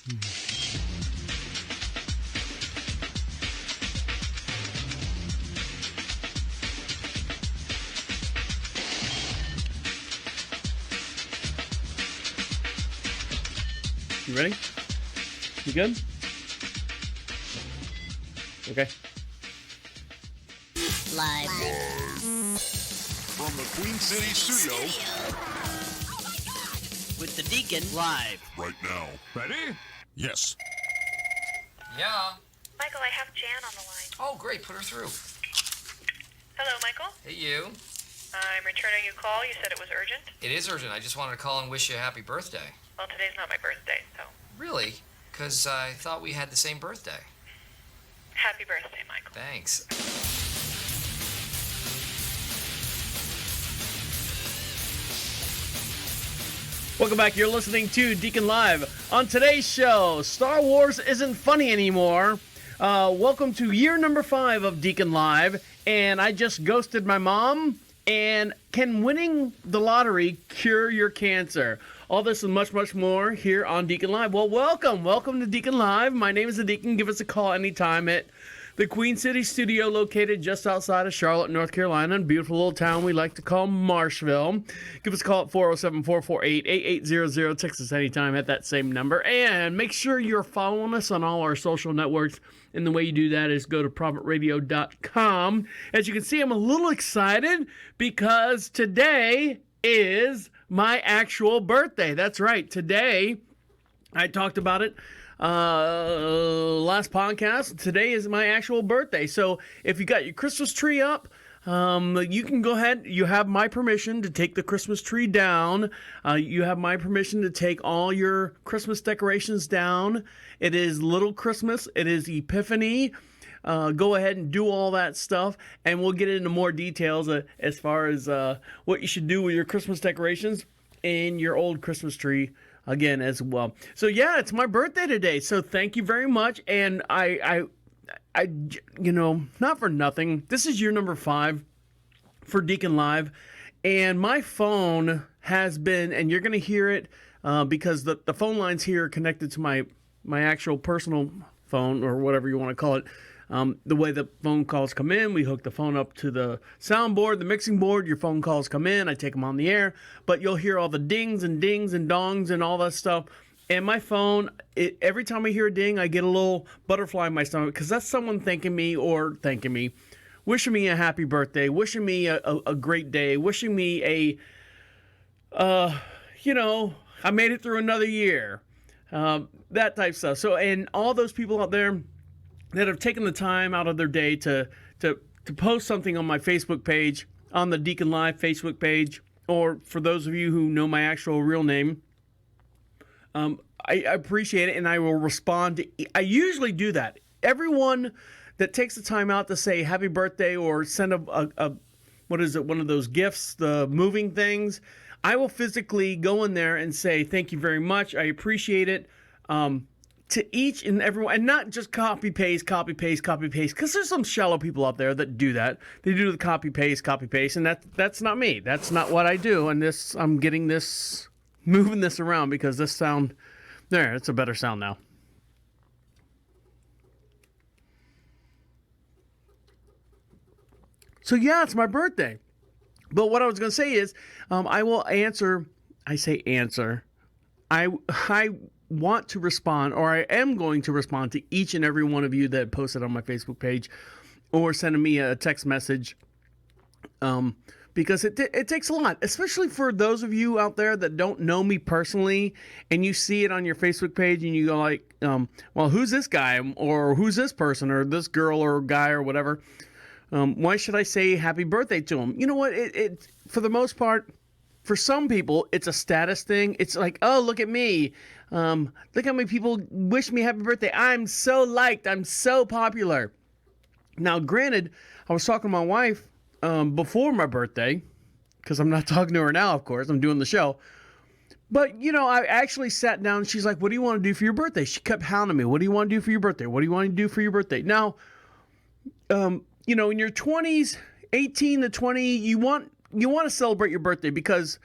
You ready? You good? Okay. Live. From the Queen City studio. With the Deacon live. Right now. Ready? Yes. Yeah. Michael, I have Jan on the line. Oh, great. Put her through. Hello, Michael. Hey, you. I'm returning your call. You said it was urgent. It is urgent. I just wanted to call and wish you a happy birthday. Well, today's not my birthday, so. Really? Because I thought we had the same birthday. Happy birthday, Michael. Thanks. Welcome back. You're listening to Deacon Live. On today's show, Star Wars isn't funny anymore. Welcome to year number 5 of Deacon Live. And I just ghosted my mom. And can winning the lottery cure your cancer? All this and much, much more here on Deacon Live. Well, welcome to Deacon Live. My name is the Deacon. Give us a call anytime at the Queen City studio located just outside of Charlotte, North Carolina, a beautiful little town we like to call Marshville. Give us a call at 407-448-8800. Text us anytime at that same number. And make sure you're following us on all our social networks. And the way you do that is go to profitradio.com. As you can see, I'm a little excited because today is my actual birthday. That's right. Today, I talked about it last podcast. Today is my actual birthday. So if you got your Christmas tree up, you can go ahead. You have my permission to take the Christmas tree down. You have my permission to take all your Christmas decorations down. It is Little Christmas. It is Epiphany. Go ahead and do all that stuff, and we'll get into more details as far as what you should do with your Christmas decorations and your old Christmas tree again as well. So yeah, it's my birthday today. So thank you very much. And I you know, not for nothing, this is year number 5 for Deacon Live, and my phone has been, and you're going to hear it because the phone lines here are connected to my actual personal phone, or whatever you want to call it. The way the phone calls come in, we hook the phone up to the soundboard, the mixing board. Your phone calls come in, I take them on the air, but you'll hear all the dings and dongs and all that stuff. And my phone, every time I hear a ding, I get a little butterfly in my stomach because that's someone thanking me, wishing me a happy birthday, wishing me a great day, wishing me I made it through another year, that type stuff. So, and all those people out there that have taken the time out of their day to post something on my Facebook page, on the Deacon Live Facebook page, or for those of you who know my actual real name, I appreciate it, and I will respond to. I usually do that. Everyone that takes the time out to say happy birthday or send a what is it, one of those gifts, the moving things, I will physically go in there and say thank you very much. I appreciate it. To each and everyone, and not just copy paste, because there's some shallow people out there that do that. They do the copy paste, and that's not me. That's not what I do. And I'm moving this around because this sound, there, it's a better sound now. So yeah, it's my birthday. But what I was going to say is, I will answer. I say answer. I want to respond, or I am going to respond to each and every one of you that posted on my Facebook page or sending me a text message, because it takes a lot, especially for those of you out there that don't know me personally, and you see it on your Facebook page and you go like, well, who's this guy, or who's this person, or this girl or guy or whatever? Why should I say happy birthday to him? You know what? It for the most part, for some people, it's a status thing. It's like, oh, look at me. Look how many people wish me happy birthday. I'm so liked. I'm so popular. Now, granted, I was talking to my wife before my birthday, because I'm not talking to her now, of course. I'm doing the show. But, you know, I actually sat down and she's like, what do you want to do for your birthday? She kept hounding me. What do you want to do for your birthday? What do you want to do for your birthday? Now, you know, in your 20s, 18 to 20, you want to celebrate your birthday because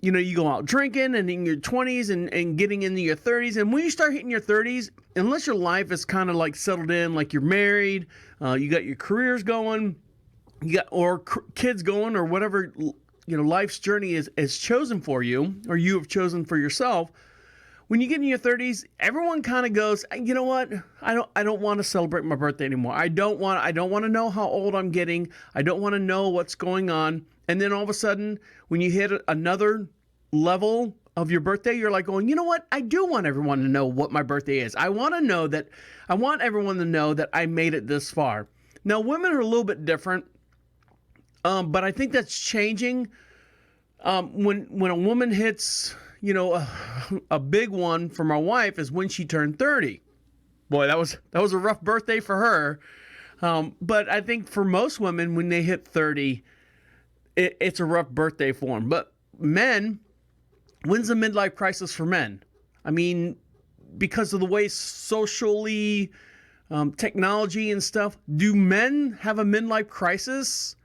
you go out drinking and in your 20s and getting into your 30s. And when you start hitting your 30s, unless your life is kind of like settled in, like you're married, you got your careers going, you got kids going, or whatever, life's journey is chosen for you, or you have chosen for yourself. When you get in your 30s, everyone kind of goes, you know what? I don't want to celebrate my birthday anymore. I don't want to know how old I'm getting. I don't want to know what's going on. And then all of a sudden, when you hit another level of your birthday, you're like going, you know what? I do want everyone to know what my birthday is. I want everyone to know that I made it this far. Now, women are a little bit different, but I think that's changing. When a woman hits, a big one for my wife is when she turned 30. Boy, that was a rough birthday for her. But I think for most women, when they hit 30, it's a rough birthday for them. But men, when's the midlife crisis for men? I mean, because of the way socially, technology and stuff, do men have a midlife crisis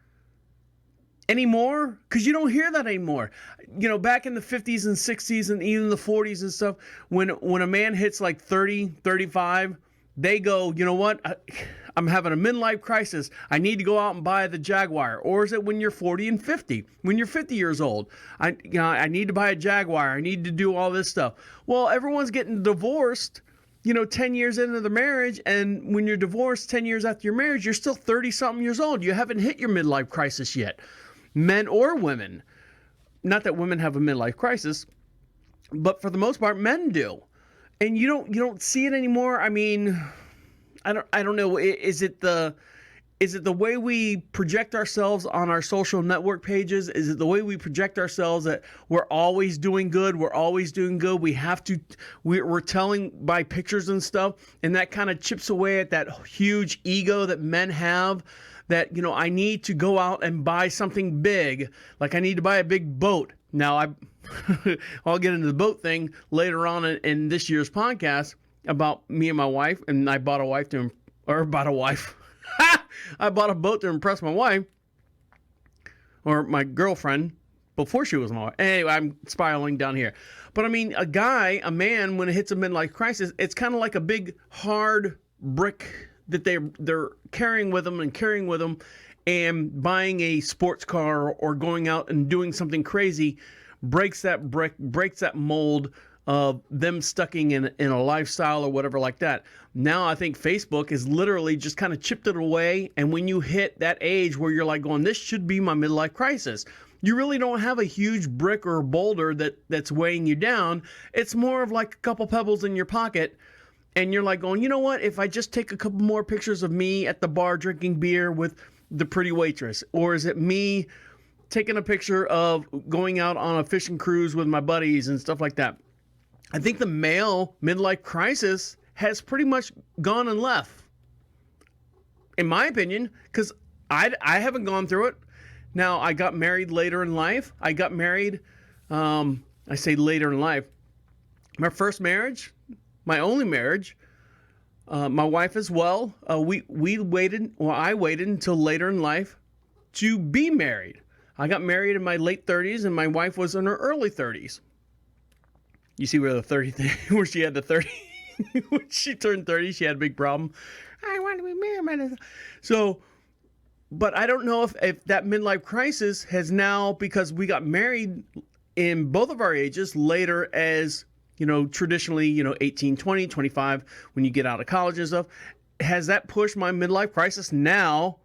anymore? Because you don't hear that anymore. Back in the 50s and 60s and even the 40s and stuff, when a man hits like 30, 35, they go, you know what? I'm having a midlife crisis. I need to go out and buy the Jaguar. Or is it when you're 40 and 50? When you're 50 years old, I need to buy a Jaguar. I need to do all this stuff. Well, everyone's getting divorced, 10 years into the marriage. And when you're divorced 10 years after your marriage, you're still 30-something years old. You haven't hit your midlife crisis yet. Men or women. Not that women have a midlife crisis, but for the most part, men do. And you don't see it anymore. I mean, I don't know. Is it the way we project ourselves on our social network pages? Is it the way we project ourselves that we're always doing good? We're always doing good. We're telling by pictures and stuff, and that kind of chips away at that huge ego that men have. That, I need to go out and buy something big. Like I need to buy a big boat. Now, I'll get into the boat thing later on in this year's podcast about me and my wife. And I bought a boat to impress my wife. Or my girlfriend before she was my wife. Anyway, I'm spiraling down here. But I mean, a man, when it hits a midlife crisis, it's kind of like a big, hard brick that they're carrying with them and buying a sports car or going out and doing something crazy breaks that brick, breaks that mold of them stucking in a lifestyle or whatever like that. Now I think Facebook is literally just kind of chipped it away, and when you hit that age where you're like going, this should be my midlife crisis, you really don't have a huge brick or a boulder that's weighing you down. It's more of like a couple pebbles in your pocket. And you're like going, you know what? If I just take a couple more pictures of me at the bar drinking beer with the pretty waitress, or is it me taking a picture of going out on a fishing cruise with my buddies and stuff like that? I think the male midlife crisis has pretty much gone and left, in my opinion, because I haven't gone through it. Now, I got married later in life. I say later in life. My first marriage, my only marriage, my wife as well. I waited until later in life to be married. I got married in my late 30s, and my wife was in her early 30s. You see where the 30 thing, where she had the 30, when she turned 30, she had a big problem. I want to be married. So, but I don't know if that midlife crisis has now, because we got married in both of our ages later as, traditionally, 18, 20, 25, when you get out of college and stuff. Has that pushed my midlife crisis now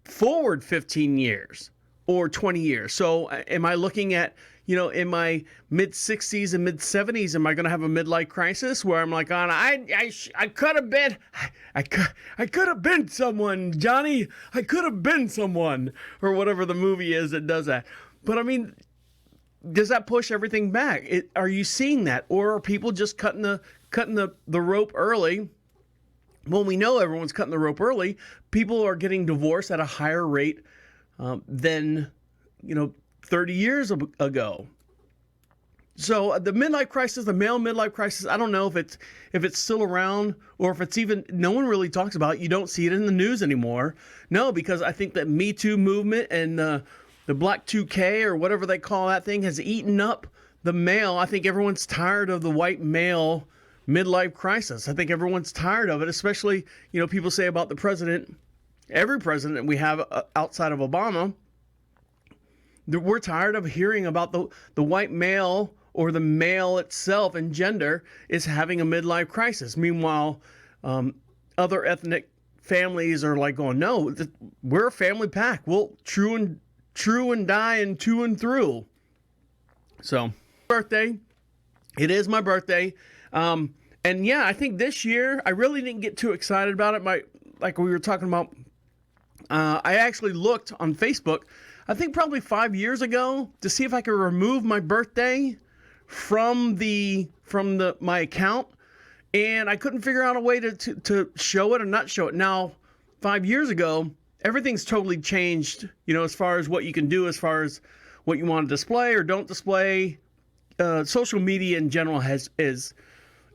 forward 15 years or 20 years? So am I looking at, in my mid 60s and mid 70s, am I going to have a midlife crisis where I'm like, I could have been, I could have been someone, Johnny. I could have been someone, or whatever the movie is that does that. But I mean, does that push everything back? Are you seeing that? Or are people just cutting the rope early? Well, we know everyone's cutting the rope early. People are getting divorced at a higher rate than 30 years ago. So the midlife crisis, the male midlife crisis, I don't know if it's still around, or if it's even, no one really talks about it. You don't see it in the news anymore. No, because I think that Me Too movement and Black 2K or whatever they call that thing has eaten up the male. I think everyone's tired of the white male midlife crisis. I think everyone's tired of it, especially, people say about the president, every president we have outside of Obama, we're tired of hearing about the white male or the male itself and gender is having a midlife crisis. Meanwhile, other ethnic families are like going, no, we're a family pack. We'll true and die and to and through. So, birthday. It is my birthday. And yeah, I think this year I really didn't get too excited about it. Like we were talking about, I actually looked on Facebook, I think probably 5 years ago, to see if I could remove my birthday from my account, and I couldn't figure out a way to show it or not show it. Now, 5 years ago, everything's totally changed, as far as what you can do, as far as what you want to display or don't display. Social media in general has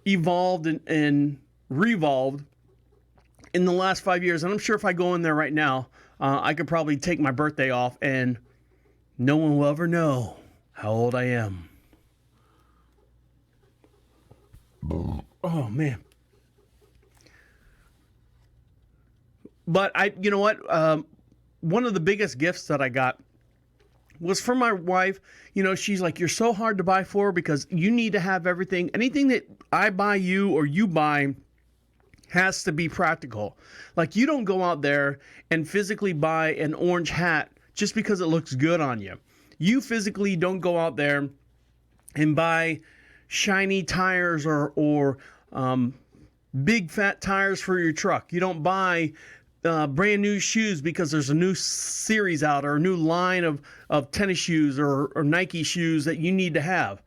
evolved and revolved in the last 5 years. And I'm sure if I go in there right now, I could probably take my birthday off and no one will ever know how old I am. Oh, man. But you know what? One of the biggest gifts that I got was from my wife. She's like, you're so hard to buy for because you need to have everything. Anything that I buy you or you buy has to be practical. Like, you don't go out there and physically buy an orange hat just because it looks good on you. You physically don't go out there and buy shiny tires or big fat tires for your truck. You don't buy brand new shoes because there's a new series out or a new line of tennis shoes or Nike shoes that you need to have.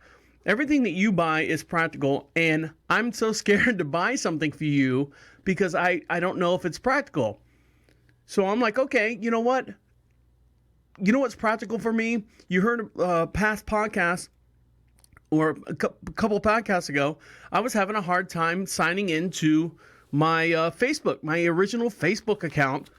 Everything that you buy is practical, and I'm so scared to buy something for you because I don't know if it's practical. So I'm like, okay, you know what? You know what's practical for me? You heard a past podcast or a couple of podcasts ago, I was having a hard time signing into my Facebook, my original Facebook account,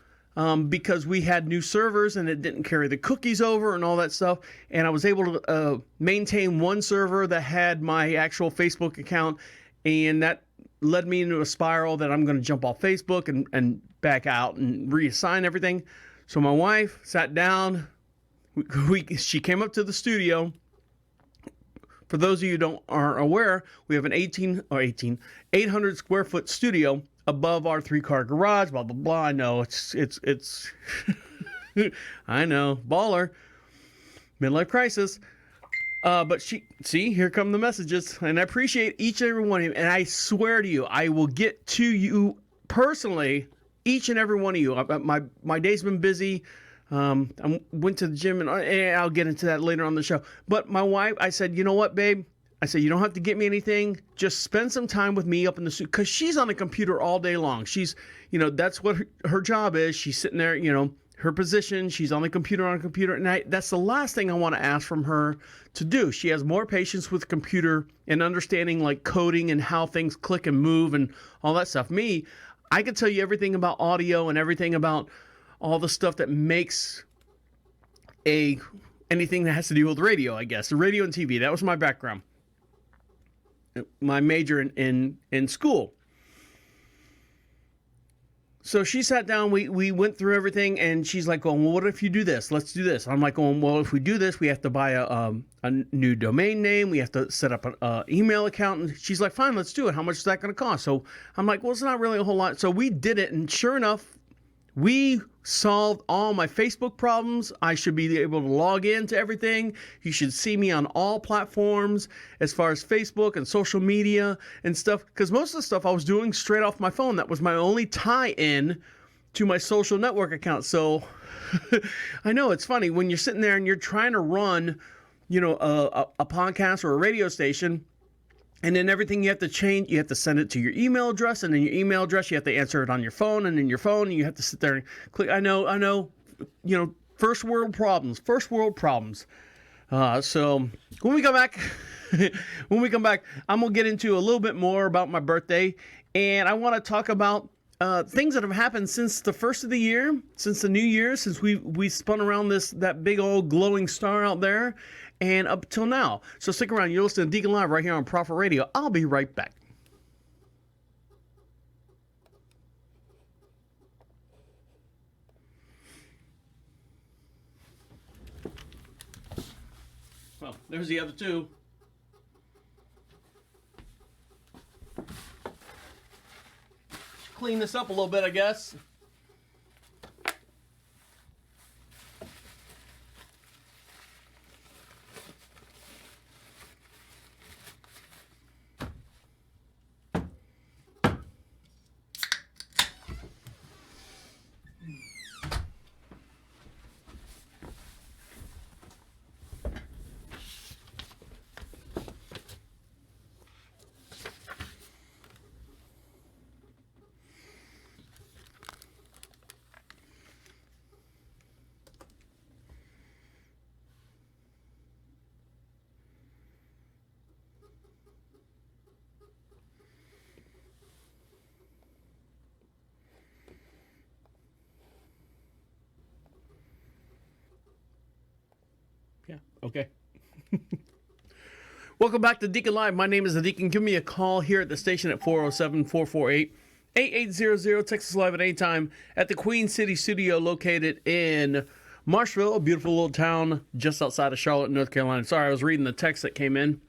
because we had new servers and it didn't carry the cookies over and all that stuff. And I was able to maintain one server that had my actual Facebook account, and that led me into a spiral that I'm going to jump off Facebook and back out and reassign everything. So my wife sat down. She came up to the studio. For those of you who aren't aware, we have an 800 square foot studio above our 3-car garage, blah, blah, blah. I know, it's I know, baller, midlife crisis. But here come the messages, and I appreciate each and every one of you, and I swear to you, I will get to you personally, each and every one of you. My day's been busy. I went to the gym, and I'll get into that later on the show. But my wife, I said, you know what, babe? I said, you don't have to get me anything. Just spend some time with me up in the studio, because she's on the computer all day long. She's, that's what her job is. She's sitting there, her position. She's on the computer, and that's the last thing I want to ask from her to do. She has more patience with computer and understanding like coding and how things click and move and all that stuff. Me, I can tell you everything about audio and everything about all the stuff that makes anything that has to do with radio, I guess. The radio and TV. That was my background. My major in school. So she sat down, we went through everything, and she's like, well, what if you do this? Let's do this. I'm like, well, if we do this, we have to buy a new domain name. We have to set up an email account. And she's like, fine, let's do it. How much is that going to cost? So I'm like, well, it's not really a whole lot. So we did it, and sure enough, we solved all my Facebook problems. I should be able to log into everything. You should see me on all platforms as far as Facebook and social media and stuff, because most of the stuff I was doing straight off my phone. That was my only tie-in to my social network account. So I know it's funny when you're sitting there and you're trying to run, a podcast or a radio station, and then everything you have to change, you have to send it to your email address, and then your email address, you have to answer it on your phone, and then your phone, and you have to sit there and click. I know, first world problems. So when we come back, I'm going to get into a little bit more about my birthday, and I want to talk about things that have happened since the first of the year, since the new year, since we spun around that big old glowing star out there, and up till now. So stick around. You're listening to Deacon Live right here on Prophet Radio. I'll be right back. Well, there's the other two. Clean this up a little bit, I guess. Yeah, okay. Welcome back to Deacon Live. My name is the Deacon. Give me a call here at the station at 407-448-8800. Text us live at any time at the Queen City Studio located in Marshville, a beautiful little town just outside of Charlotte, North Carolina. Sorry, I was reading the text that came in.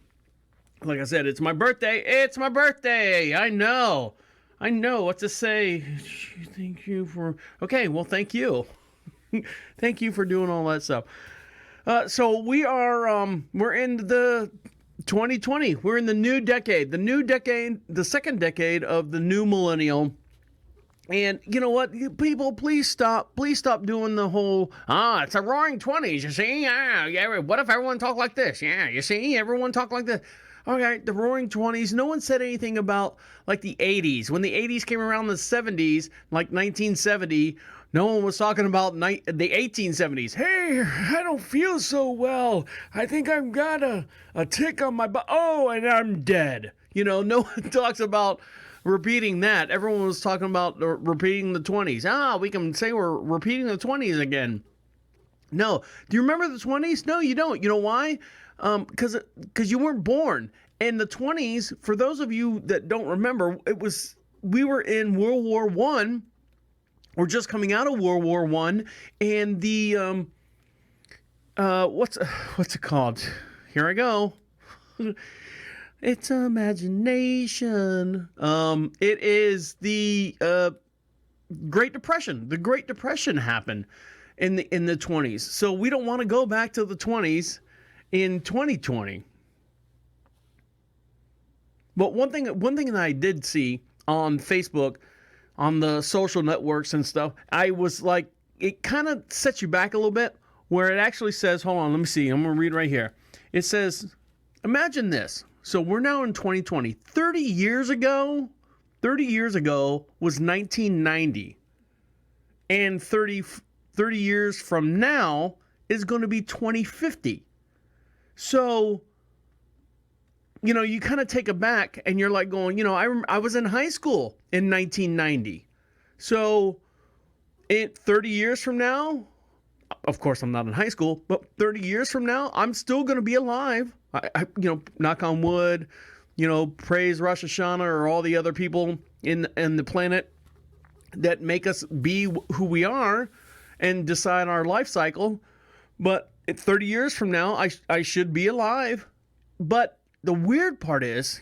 Like I said, it's my birthday. It's my birthday. I know what to say. Thank you for... Okay, well, thank you. Thank you for doing all that stuff. So we're in the 2020. We're in the new decade, the second decade of the new millennial. And you know what, people, please stop doing the whole, it's a roaring 20s, you see? Yeah, what if everyone talked like this? Yeah, you see, everyone talked like this. Okay, the roaring 20s, no one said anything about like the 80s. When the 80s came around, the 70s, like 1970, no one was talking about the 1870s. Hey, I don't feel so well. I think I've got a tick on my butt. Oh, and I'm dead. You know, no one talks about repeating that. Everyone was talking about repeating the 20s. We can say we're repeating the 20s again. No. Do you remember the 20s? No, you don't. You know why? Because you weren't born. In the 20s, for those of you that don't remember, we were in World War I. We're just coming out of World War I, and the what's it called? Here I go. It's imagination. It is the Great Depression. The Great Depression happened in the 20s. So we don't want to go back to the 20s in 2020. But one thing that I did see on Facebook, on the social networks and stuff, I was like, it kind of sets you back a little bit, where it actually says, hold on, let me see, I'm going to read right here. It says, imagine this. So we're now in 2020. 30 years ago was 1990. And 30 years from now is going to be 2050. So, you know, you kind of take it back and you're like going, you know, I was in high school in 1990. So 30 years from now, of course I'm not in high school, but 30 years from now, I'm still going to be alive. I knock on wood, you know, praise Rosh Hashanah or all the other people in the planet that make us be who we are and decide our life cycle. But 30 years from now, I should be alive. But the weird part is,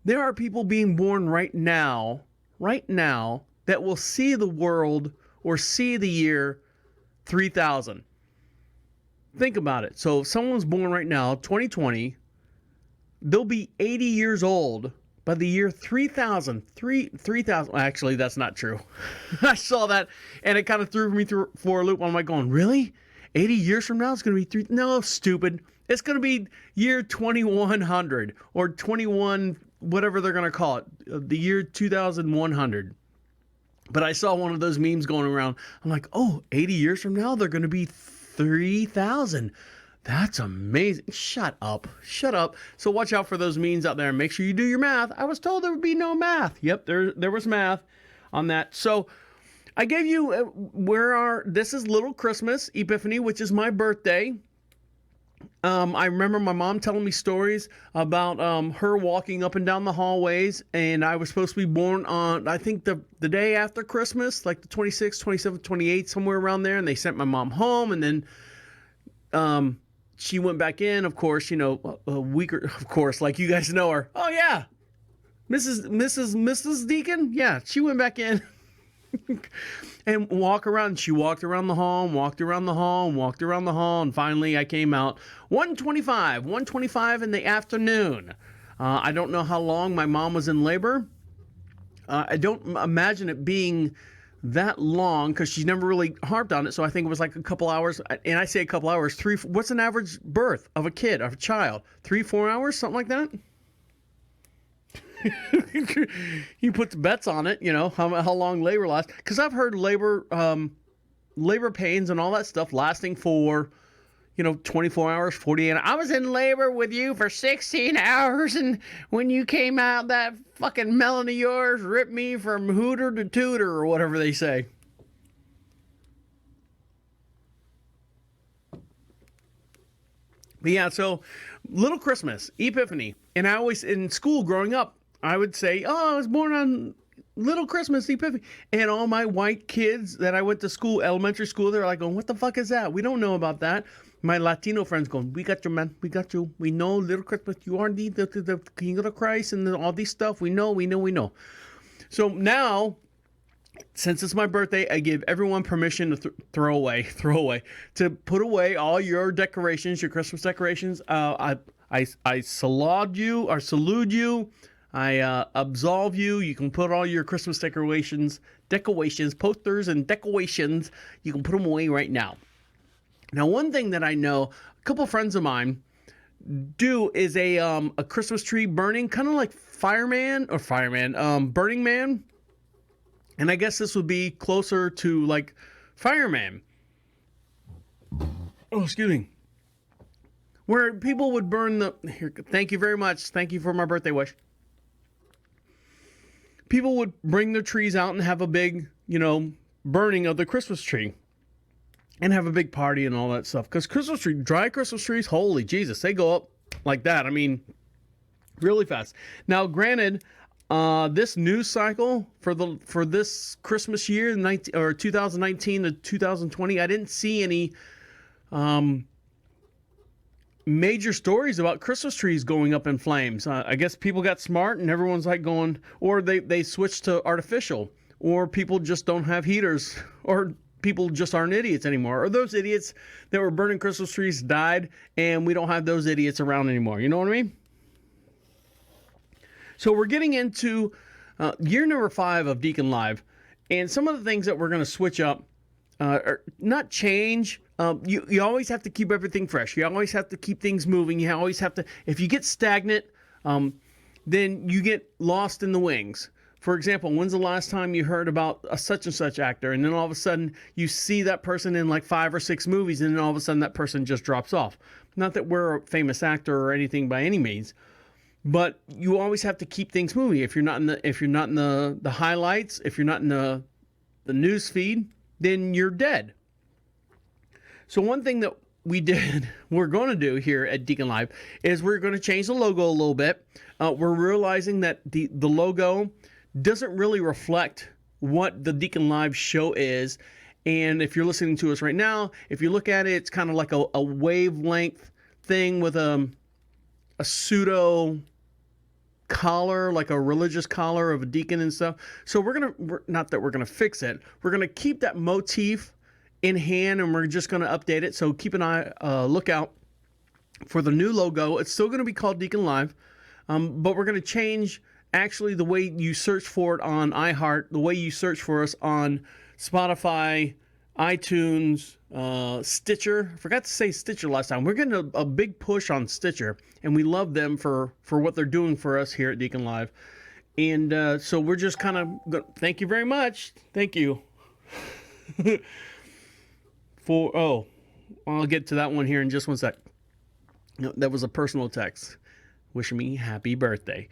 there are people being born right now, that will see the world or see the year 3000. Think about it. So if someone's born right now, 2020, they'll be 80 years old by the year 3000. 3000. Actually, that's not true. I saw that and it kind of threw me for a loop. I'm like going, really? 80 years from now, it's going to be No, stupid. It's going to be year 2100 or 21, whatever they're going to call it, the year 2100. But I saw one of those memes going around. I'm like, 80 years from now, they're going to be 3000. That's amazing. Shut up. Shut up. So watch out for those means out there and make sure you do your math. I was told there would be no math. Yep, there was math on that. So I gave you this is Little Christmas, Epiphany, which is my birthday. I remember my mom telling me stories about her walking up and down the hallways, and I was supposed to be born on, I think, the day after Christmas, like the 26th, 27th, 28th, somewhere around there, and they sent my mom home, and then she went back in, of course, a week or, of course, like you guys know her. Oh, yeah, Mrs. Deacon? Yeah, she went back in. And walk around. She walked around the hall, walked around the hall, and finally I came out 1:25 in the afternoon. I don't know how long my mom was in labor. I don't imagine it being that long because she never really harped on it. So I think it was like a couple hours. And I say a couple hours, what's an average birth of a kid, of a child? 3-4 hours, something like that? You put the bets on it, how long labor lasts. Because I've heard labor pains and all that stuff lasting for, 24 hours, 48 hours. I was in labor with you for 16 hours, and when you came out, that fucking melon of yours ripped me from hooter to tooter, or whatever they say. But yeah, so Little Christmas, Epiphany. And I always, in school growing up, I would say, I was born on Little Christmas, Epiphany. And all my white kids that I went to school, elementary school, they're like going, what the fuck is that? We don't know about that. My Latino friends going, we got you, man. We got you. We know Little Christmas. You are the King of the Christ and all these stuff. We know. So now, since it's my birthday, I give everyone permission to throw away, to put away all your decorations, your Christmas decorations. I salute you. I absolve you. You can put all your Christmas decorations, posters and decorations, you can put them away right now. Now, one thing that I know, a couple friends of mine do is a Christmas tree burning, kind of like Burning Man. And I guess this would be closer to like Fireman. Oh, excuse me. Where people would burn thank you very much. Thank you for my birthday wish. People would bring their trees out and have a big, burning of the Christmas tree. And have a big party and all that stuff. Because dry Christmas trees, holy Jesus, they go up like that. I mean, really fast. Now, granted, this news cycle for this Christmas year, 2019 to 2020, I didn't see any major stories about Christmas trees going up in flames. I guess people got smart and everyone's like going, or they switched to artificial, or people just don't have heaters, or people just aren't idiots anymore, or those idiots that were burning Christmas trees died, and we don't have those idiots around anymore. You know what I mean? So we're getting into year number 5 of DeaconLive, and some of the things that we're going to switch up, or not change. You always have to keep everything fresh. You always have to keep things moving. You always have to. If you get stagnant, then you get lost in the wings. For example, when's the last time you heard about a such and such actor, and then all of a sudden you see that person in like 5 or 6 movies, and then all of a sudden that person just drops off? Not that we're a famous actor or anything by any means, but you always have to keep things moving. If you're not in the highlights, if you're not in the news feed, then you're dead. So one thing that we're going to do here at DeaconLive is we're going to change the logo a little bit. We're realizing that the logo doesn't really reflect what the DeaconLive show is. And if you're listening to us right now, if you look at it, it's kind of like a wavelength thing with a pseudo collar, like a religious collar of a deacon and stuff. So not that we're going to fix it. We're going to keep that motif in hand, and we're just going to update it. So keep an eye, look out for the new logo. It's still going to be called DeaconLive, but we're going to change actually the way you search for it on iHeart, the way you search for us on Spotify, iTunes, Stitcher. I forgot to say Stitcher last time. We're getting a big push on Stitcher, and we love them for what they're doing for us here at DeaconLive. And so we're just kind of, thank you very much. Thank you. I'll get to that one here in just one sec. No, that was a personal text wishing me happy birthday.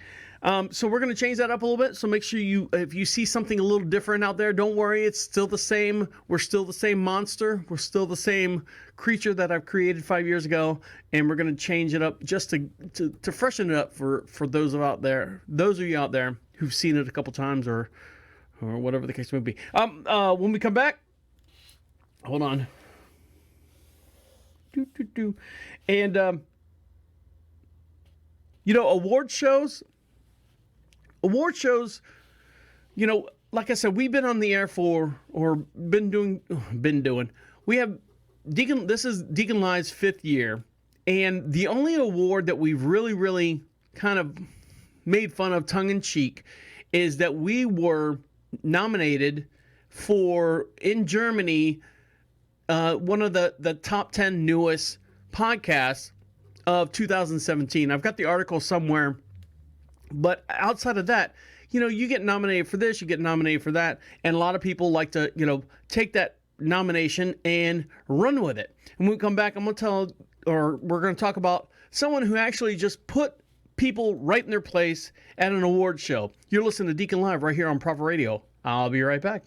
So we're going to change that up a little bit. So make sure if you see something a little different out there, don't worry. It's still the same. We're still the same monster. We're still the same creature that I've created 5 years ago. And we're going to change it up just to freshen it up for those of you out there who've seen it a couple times or whatever the case may be. When we come back, hold on. And, award shows, like I said, we've been on the air we have this is DeaconLive's 5th year. And the only award that we've really, really kind of made fun of tongue in cheek is that we were nominated for, in Germany, one of the top 10 newest podcasts of 2017. I've got the article somewhere, but outside of that, you get nominated for this, you get nominated for that, and a lot of people like to, take that nomination and run with it. And when we come back, we're going to talk about someone who actually just put people right in their place at an award show. You're listening to Deacon Live right here on Prophet Radio. I'll be right back.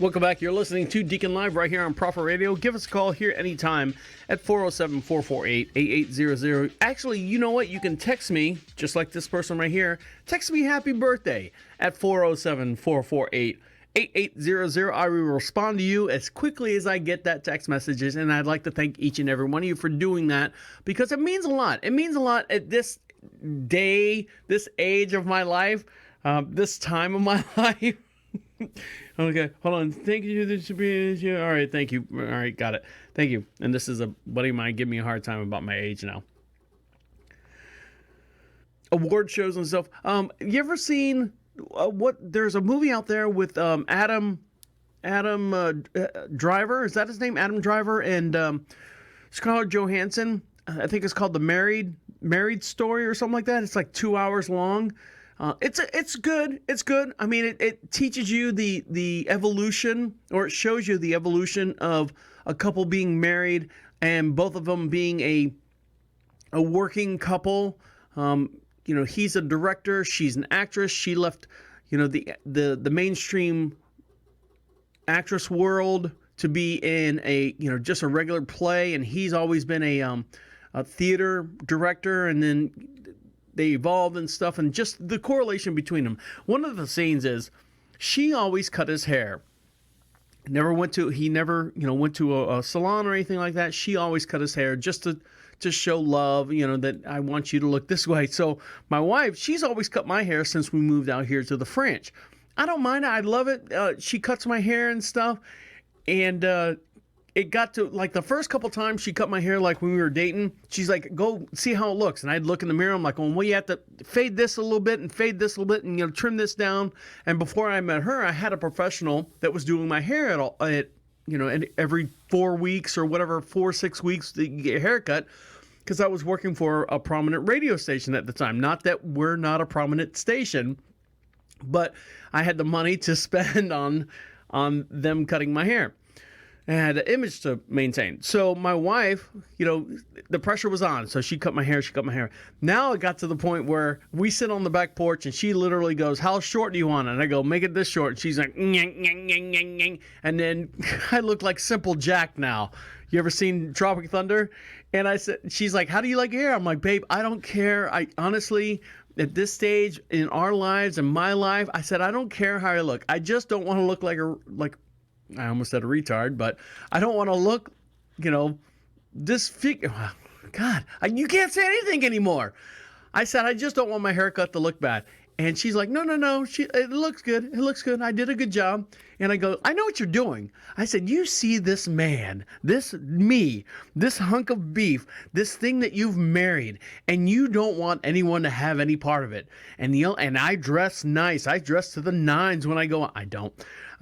Welcome back. You're listening to Deacon Live right here on Prophet Radio. Give us a call here anytime at 407-448-8800. Actually, you know what? You can text me, just like this person right here. Text me happy birthday at 407-448-8800. I will respond to you as quickly as I get that text messages, and I'd like to thank each and every one of you for doing that because it means a lot. It means a lot at this day, this age of my life, this time of my life. Okay, hold on. Thank you. This should be. All right, thank you. All right, got it. Thank you. And this is a buddy of mine giving me a hard time about my age now. Award shows and stuff. You ever seen there's a movie out there with Adam Driver? Is that his name? Adam Driver and Scarlett Johansson. I think it's called The Married Story or something like that. It's like 2 hours long. It's good. It's good. I mean, it teaches you the evolution, or it shows you the evolution of a couple being married and both of them being a working couple. He's a director. She's an actress. She left, the mainstream actress world to be in a just a regular play, and he's always been a theater director, and then they evolved and stuff, and just the correlation between them. One of the scenes is she always cut his hair. He never went to a salon or anything like that. She always cut his hair just to show love, that I want you to look this way. So my wife, she's always cut my hair since we moved out here to the French. I don't mind it. I love it. She cuts my hair and stuff. And it got to, like, the first couple times she cut my hair, like when we were dating, she's like, go see how it looks. And I'd look in the mirror. I'm like, well, you have to fade this a little bit and fade this a little bit and, trim this down. And before I met her, I had a professional that was doing my hair and every 4 weeks or whatever, 4-6 weeks to get a haircut, because I was working for a prominent radio station at the time. Not that we're not a prominent station, but I had the money to spend on them cutting my hair. I had an image to maintain. So my wife, the pressure was on. So she cut my hair. Now it got to the point where we sit on the back porch and she literally goes, how short do you want it? And I go, make it this short. And she's like, nyang, nyang, nyang, nyang, nyang. And then I look like Simple Jack now. You ever seen Tropic Thunder? And she's like, how do you like your hair? I'm like, babe, I don't care. I honestly, at this stage in our lives and my life, I said, I don't care how I look. I just don't want to look like I almost said a retard, but I don't want to look, disfigured. God, you can't say anything anymore. I said, I just don't want my haircut to look bad. And she's like, no. It looks good. It looks good. I did a good job. And I go, I know what you're doing. I said, you see this man, this hunk of beef, this thing that you've married, and you don't want anyone to have any part of it. And I dress nice. I dress to the nines when I go. I don't.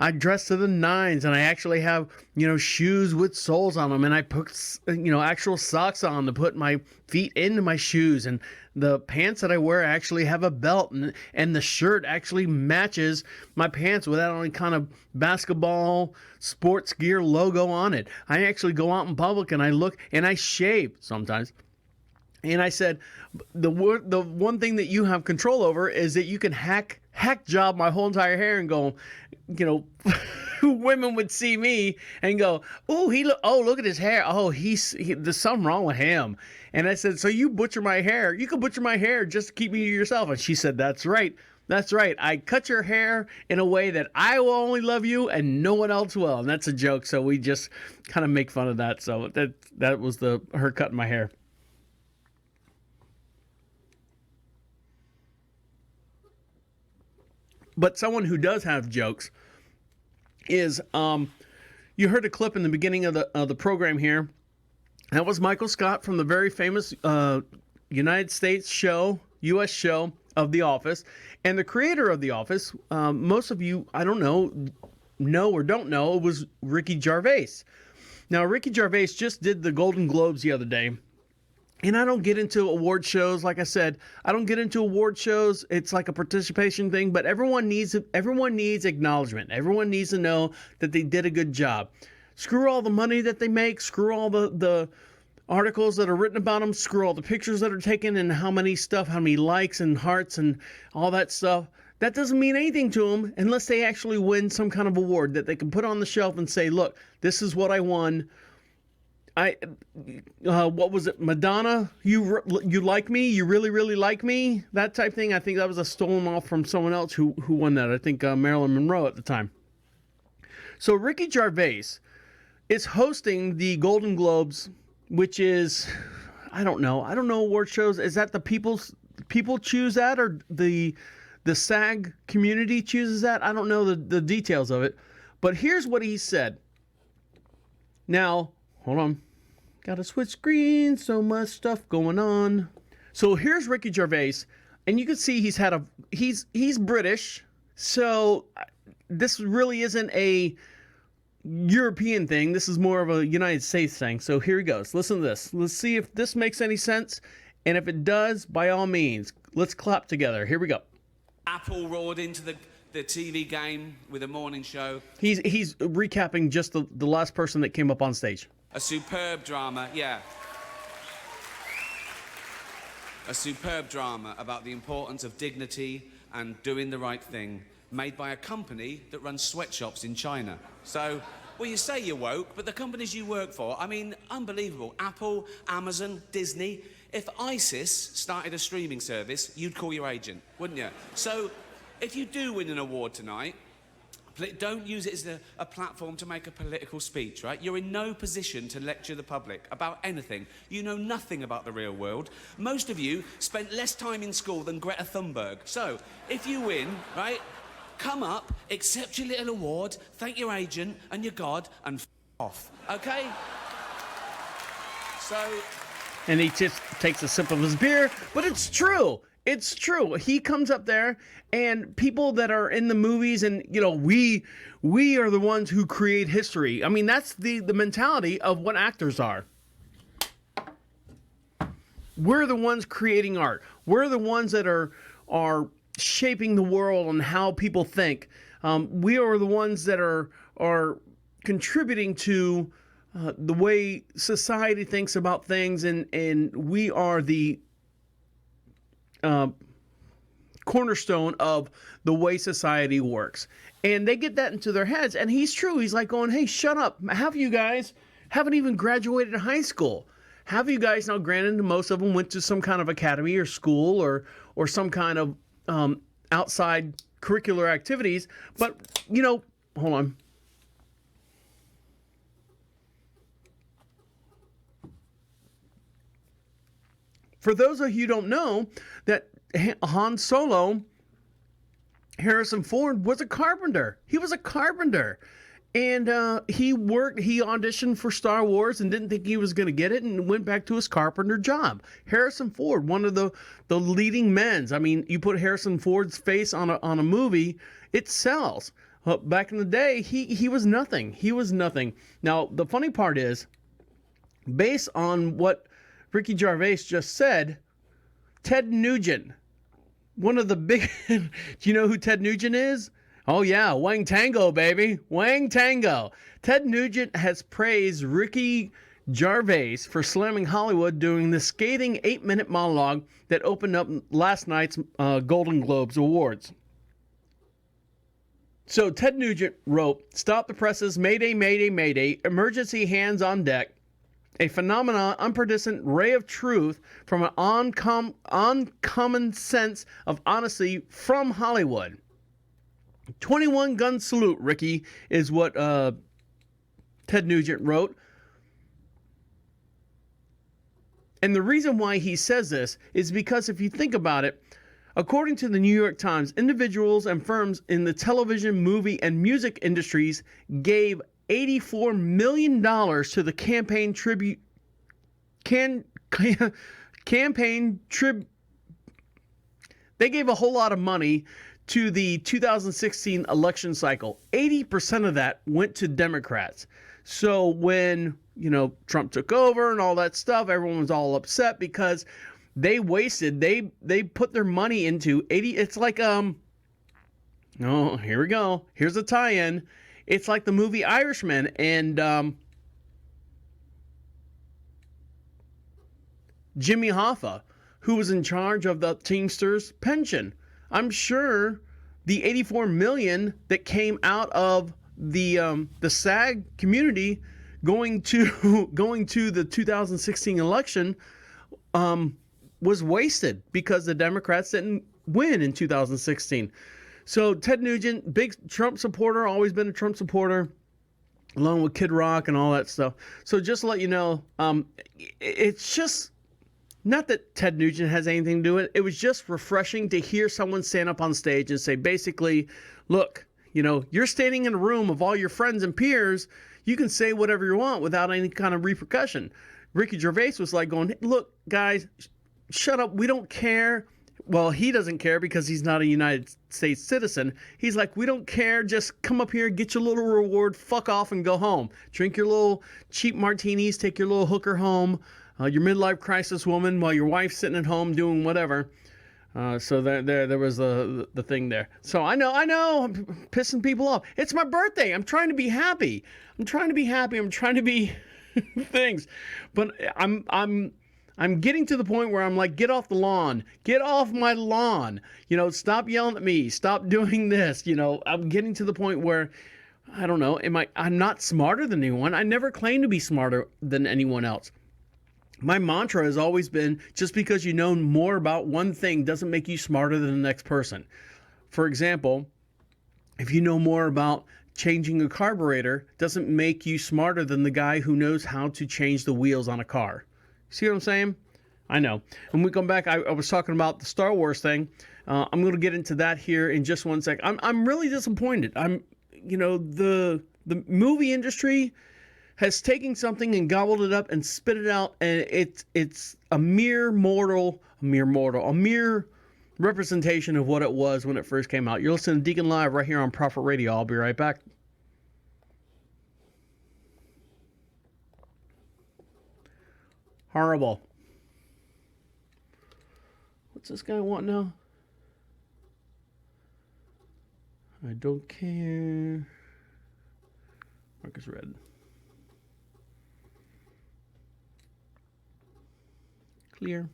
I dress to the nines, and I actually have, shoes with soles on them, and I put, actual socks on to put my feet into my shoes, and the pants that I wear actually have a belt, and the shirt actually matches my pants without any kind of basketball sports gear logo on it. I actually go out in public and I look, and I shave sometimes. And I said, the one thing that you have control over is that you can hack job my whole entire hair and go, women would see me and go, look at his hair. Oh, there's something wrong with him. And I said, so you butcher my hair. You can butcher my hair just to keep me to yourself. And she said, that's right. That's right. I cut your hair in a way that I will only love you and no one else will. And that's a joke. So we just kind of make fun of that. So that was her cutting my hair. But someone who does have jokes is, you heard a clip in the beginning of the program here. That was Michael Scott from the very famous United States show, U.S. show of The Office. And the creator of The Office, most of you, I don't know or don't know, it was Ricky Gervais. Now, Ricky Gervais just did the Golden Globes the other day. And I don't get into award shows. Like I said, I don't get into award shows. It's like a participation thing, but everyone needs acknowledgement. Everyone needs to know that they did a good job. Screw all the money that they make. Screw all the articles that are written about them. Screw all the pictures that are taken and how many likes and hearts and all that stuff. That doesn't mean anything to them unless they actually win some kind of award that they can put on the shelf and say, look, this is what I won. What was it? Madonna, you like me? You really, really like me? That type thing. I think that was a stolen off from someone else who won that. I think Marilyn Monroe at the time. So Ricky Gervais is hosting the Golden Globes, which is, I don't know award shows. Is that the people choose that, or the SAG community chooses that? I don't know the details of it. But here's what he said. Now, hold on. Gotta switch screens, so much stuff going on. So here's Ricky Gervais, and you can see he's British, so this really isn't a European thing. This is more of a United States thing. So here he goes. Listen to this. Let's see if this makes any sense, and if it does, by all means, let's clap together. Here we go. Apple roared into the TV game with a morning show. He's recapping just the last person that came up on stage. A superb drama, yeah. A superb drama about the importance of dignity and doing the right thing, made by a company that runs sweatshops in China. So, well, you say you're woke, but the companies you work for, I mean, unbelievable. Apple, Amazon, Disney. If ISIS started a streaming service, you'd call your agent, wouldn't you? So, if you do win an award tonight, don't use it as a platform to make a political speech, right? You're in no position to lecture the public about anything. You know nothing about the real world. Most of you spent less time in school than Greta Thunberg. So, if you win, right, come up, accept your little award, thank your agent and your God, and off, okay? So... And he just takes a sip of his beer, but it's true. It's true. He comes up there, and people that are in the movies, and you know, we are the ones who create history. I mean, that's the mentality of what actors are. We're the ones creating art. We're the ones that are shaping the world and how people think. We are the ones that are contributing to the way society thinks about things, and we are the cornerstone of the way society works. And they get that into their heads, and he's true. He's like going, hey, shut up. Half of you guys haven't even graduated high school. Half of you guys, now granted, most of them went to some kind of academy or school or some kind of outside curricular activities, but, you know, hold on. For those of you who don't know, that Han Solo, Harrison Ford, was a carpenter. He was a carpenter. And he auditioned for Star Wars and didn't think he was going to get it and went back to his carpenter job. Harrison Ford, one of the leading men. I mean, you put Harrison Ford's face on a movie, it sells. Back in the day, he was nothing. He was nothing. Now, the funny part is, based on what Ricky Gervais just said, Ted Nugent, one of the big... Do you know who Ted Nugent is? Oh yeah, Wang Tango, baby. Wang Tango. Ted Nugent has praised Ricky Gervais for slamming Hollywood during the scathing 8-minute monologue that opened up last night's Golden Globes Awards. So Ted Nugent wrote, "Stop the presses, mayday, mayday, mayday, emergency hands on deck. A phenomenon, unprecedented ray of truth from an uncommon sense of honesty from Hollywood. 21 gun salute, Ricky," is what Ted Nugent wrote. And the reason why he says this is because if you think about it, according to the New York Times, individuals and firms in the television, movie, and music industries gave $84 million to the campaign tribute. They gave a whole lot of money to the 2016 election cycle. 80% of that went to Democrats. So when, you know, Trump took over and all that stuff, everyone was all upset because they wasted, they put their money into 80. It's like, oh, here we go. Here's a tie-in. It's like the movie Irishman, and Jimmy Hoffa, who was in charge of the Teamsters pension. I'm sure the $84 million that came out of the SAG community going to the 2016 election was wasted because the Democrats didn't win in 2016. So Ted Nugent, big Trump supporter, always been a Trump supporter, along with Kid Rock and all that stuff. So just to let you know, it's just not that Ted Nugent has anything to do with it. It was just refreshing to hear someone stand up on stage and say, basically, look, you know, you're standing in a room of all your friends and peers. You can say whatever you want without any kind of repercussion. Ricky Gervais was like going, look, guys, shut up. We don't care. Well, he doesn't care because he's not a United States citizen. He's like, we don't care. Just come up here, get your little reward, fuck off, and go home. Drink your little cheap martinis, take your little hooker home, your midlife crisis woman while your wife's sitting at home doing whatever. So there was the thing there. So I know I'm pissing people off. It's my birthday. I'm trying to be happy. I'm trying to be things, but I'm getting to the point where I'm like, get off the lawn, get off my lawn. Stop yelling at me. Stop doing this. I'm getting to the point where I don't know. I'm not smarter than anyone. I never claim to be smarter than anyone else. My mantra has always been, just because you know more about one thing doesn't make you smarter than the next person. For example, if you know more about changing a carburetor, doesn't make you smarter than the guy who knows how to change the wheels on a car. See what I'm saying? I know. When we come back, I was talking about the Star Wars thing. I'm going to get into that here in just one sec. I'm really disappointed. The movie industry has taken something and gobbled it up and spit it out, and it's a mere representation of what it was when it first came out. You're listening to Deacon Live right here on Prophet Radio. I'll be right back. Horrible. What's this guy want now? I don't care. Marcus Red. Clear.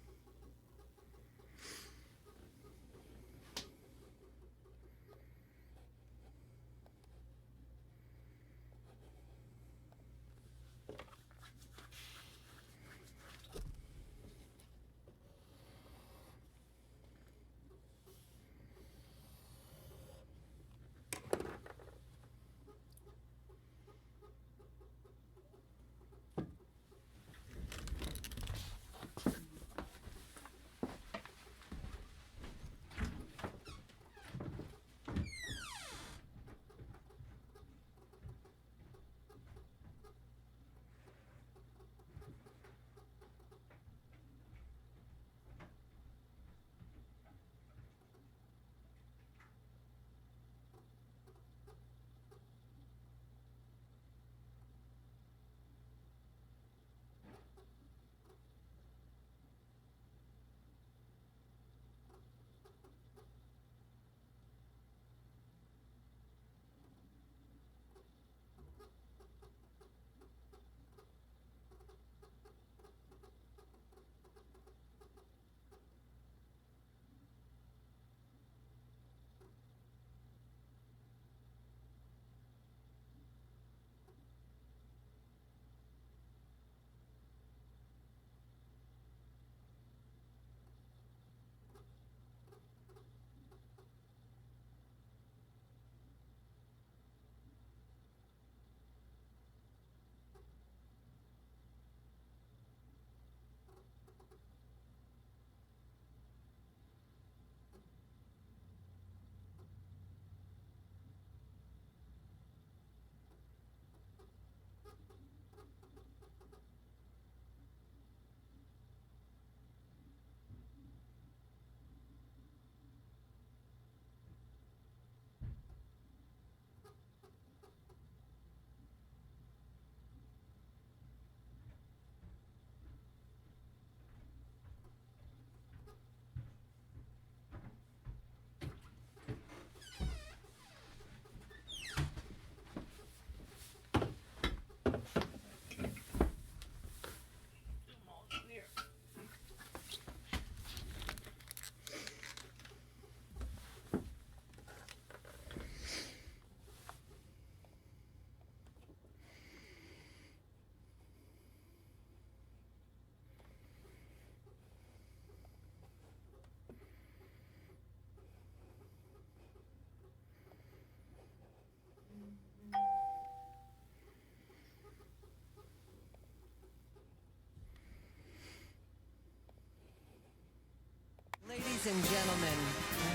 Ladies and gentlemen,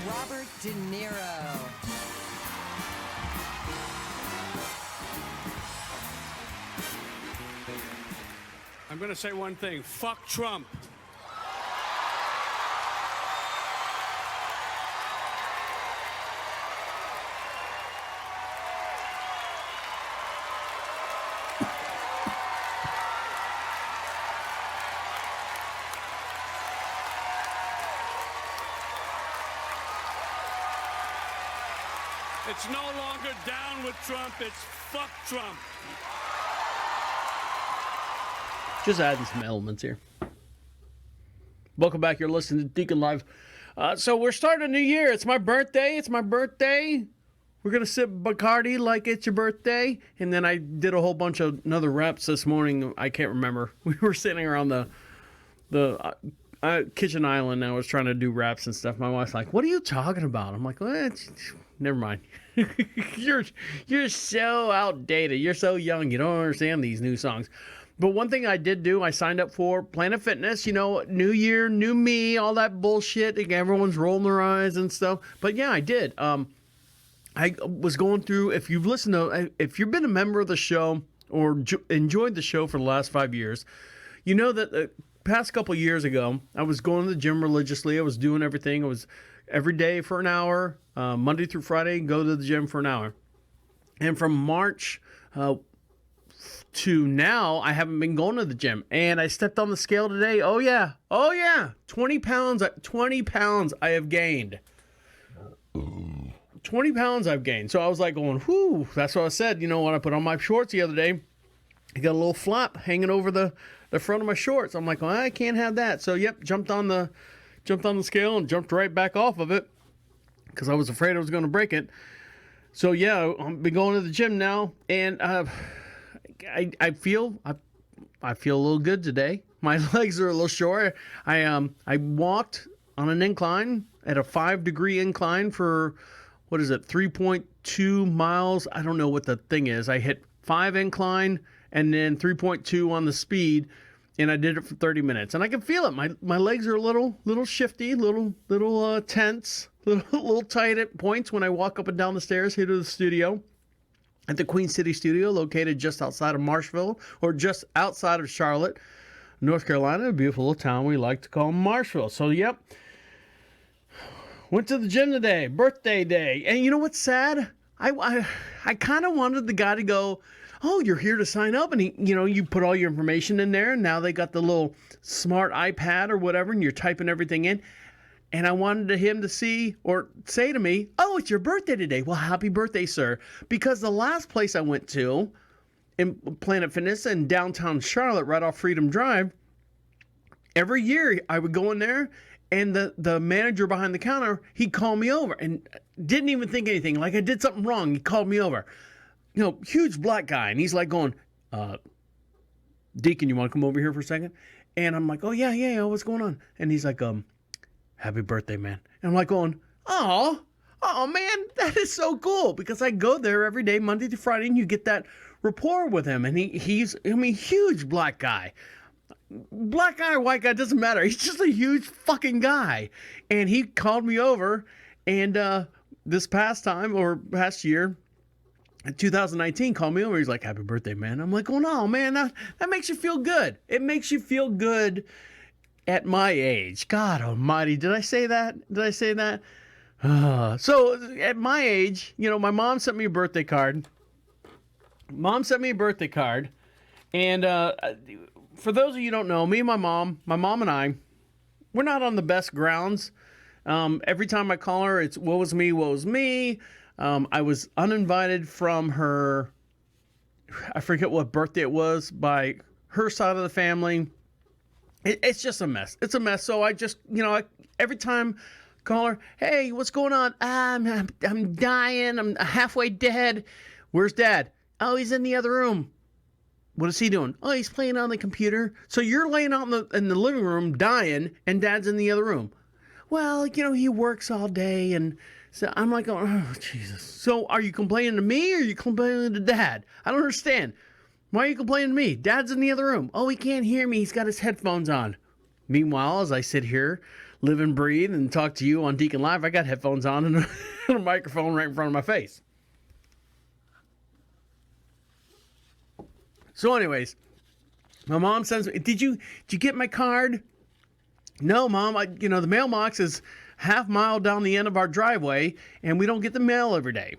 Robert De Niro. I'm going to say one thing. Fuck Trump. It's no longer down with Trump, it's fuck Trump. Just adding some elements here. Welcome back. You're listening to Deacon Live. So we're starting a new year. It's my birthday. We're going to sip Bacardi like it's your birthday. And then I did a whole bunch of another reps this morning. I can't remember. We were sitting around the kitchen island. And I was trying to do reps and stuff. My wife's like, what are you talking about? I'm like, well, never mind. You're so outdated. You're so young. You don't understand these new songs. But one thing I did do, I signed up for Planet Fitness, new year, new me, all that bullshit. Everyone's rolling their eyes and stuff. But yeah, I did. I was going through, if you've been a member of the show or enjoyed the show for the last 5 years, you know that the past couple years ago, I was going to the gym religiously. I was doing everything. I was every day for an hour, Monday through Friday, go to the gym for an hour. And from March to now, I haven't been going to the gym. And I stepped on the scale today. Oh yeah. 20 pounds I have gained. 20 pounds I've gained. So I was like going, whoo. That's what I said. When I put on my shorts the other day, I got a little flap hanging over the front of my shorts. I'm like, well, I can't have that. So yep, jumped on the scale and jumped right back off of it because I was afraid I was going to break it. So yeah, I've been going to the gym now, and I feel a little good today. My legs are a little short. I walked on an incline at a 5-degree incline for 3.2 miles. I don't know what the thing is. I hit 5 incline and then 3.2 on the speed, and I did it for 30 minutes. And I can feel it. My legs are a little shifty, little tense, little tight at points when I walk up and down the stairs here to the studio. At the Queen City Studio, located just outside of Marshville, or just outside of Charlotte, North Carolina, a beautiful little town we like to call Marshville. So, yep. Went to the gym today, birthday day. And you know what's sad? I kind of wanted the guy to go, oh, you're here to sign up. And you put all your information in there. And now they got the little smart iPad or whatever, and you're typing everything in. And I wanted him to see or say to me, oh, it's your birthday today. Well, happy birthday, sir. Because the last place I went to in Planet Fitness in downtown Charlotte, right off Freedom Drive, every year I would go in there, and the manager behind the counter, he'd call me over and didn't even think anything. Like I did something wrong. He called me over. Huge black guy. And he's like going, Deacon, you want to come over here for a second? And I'm like, oh, yeah, what's going on? And he's like, happy birthday, man. And I'm like going, oh man, that is so cool. Because I go there every day, Monday to Friday, and you get that rapport with him. And he's huge black guy. Black guy or white guy, doesn't matter. He's just a huge fucking guy. And he called me over, and this past year, in 2019, called me over. He's like, happy birthday, man. I'm like, oh no, man, that makes you feel good. It makes you feel good at my age. God almighty, did I say that? So at my age, my mom sent me a birthday card. And for those of you who don't know, me and my mom and I, we're not on the best grounds. Every time I call her, it's woe is me. I was uninvited from her, I forget what birthday it was, by her side of the family. It's just a mess. It's a mess. So I just, every time I call her, hey, what's going on? I'm dying. I'm halfway dead. Where's Dad? Oh, he's in the other room. What is he doing? Oh, he's playing on the computer. So you're laying out in the living room dying, and Dad's in the other room. Well, he works all day, and so I'm like, oh, Jesus. So are you complaining to me, or are you complaining to Dad? I don't understand. Why are you complaining to me? Dad's in the other room. Oh, he can't hear me. He's got his headphones on. Meanwhile, as I sit here, live and breathe, and talk to you on Deacon Live, I got headphones on and a microphone right in front of my face. So anyways, my mom sends me, did you get my card? No, Mom, the mailbox is half mile down the end of our driveway, and we don't get the mail every day.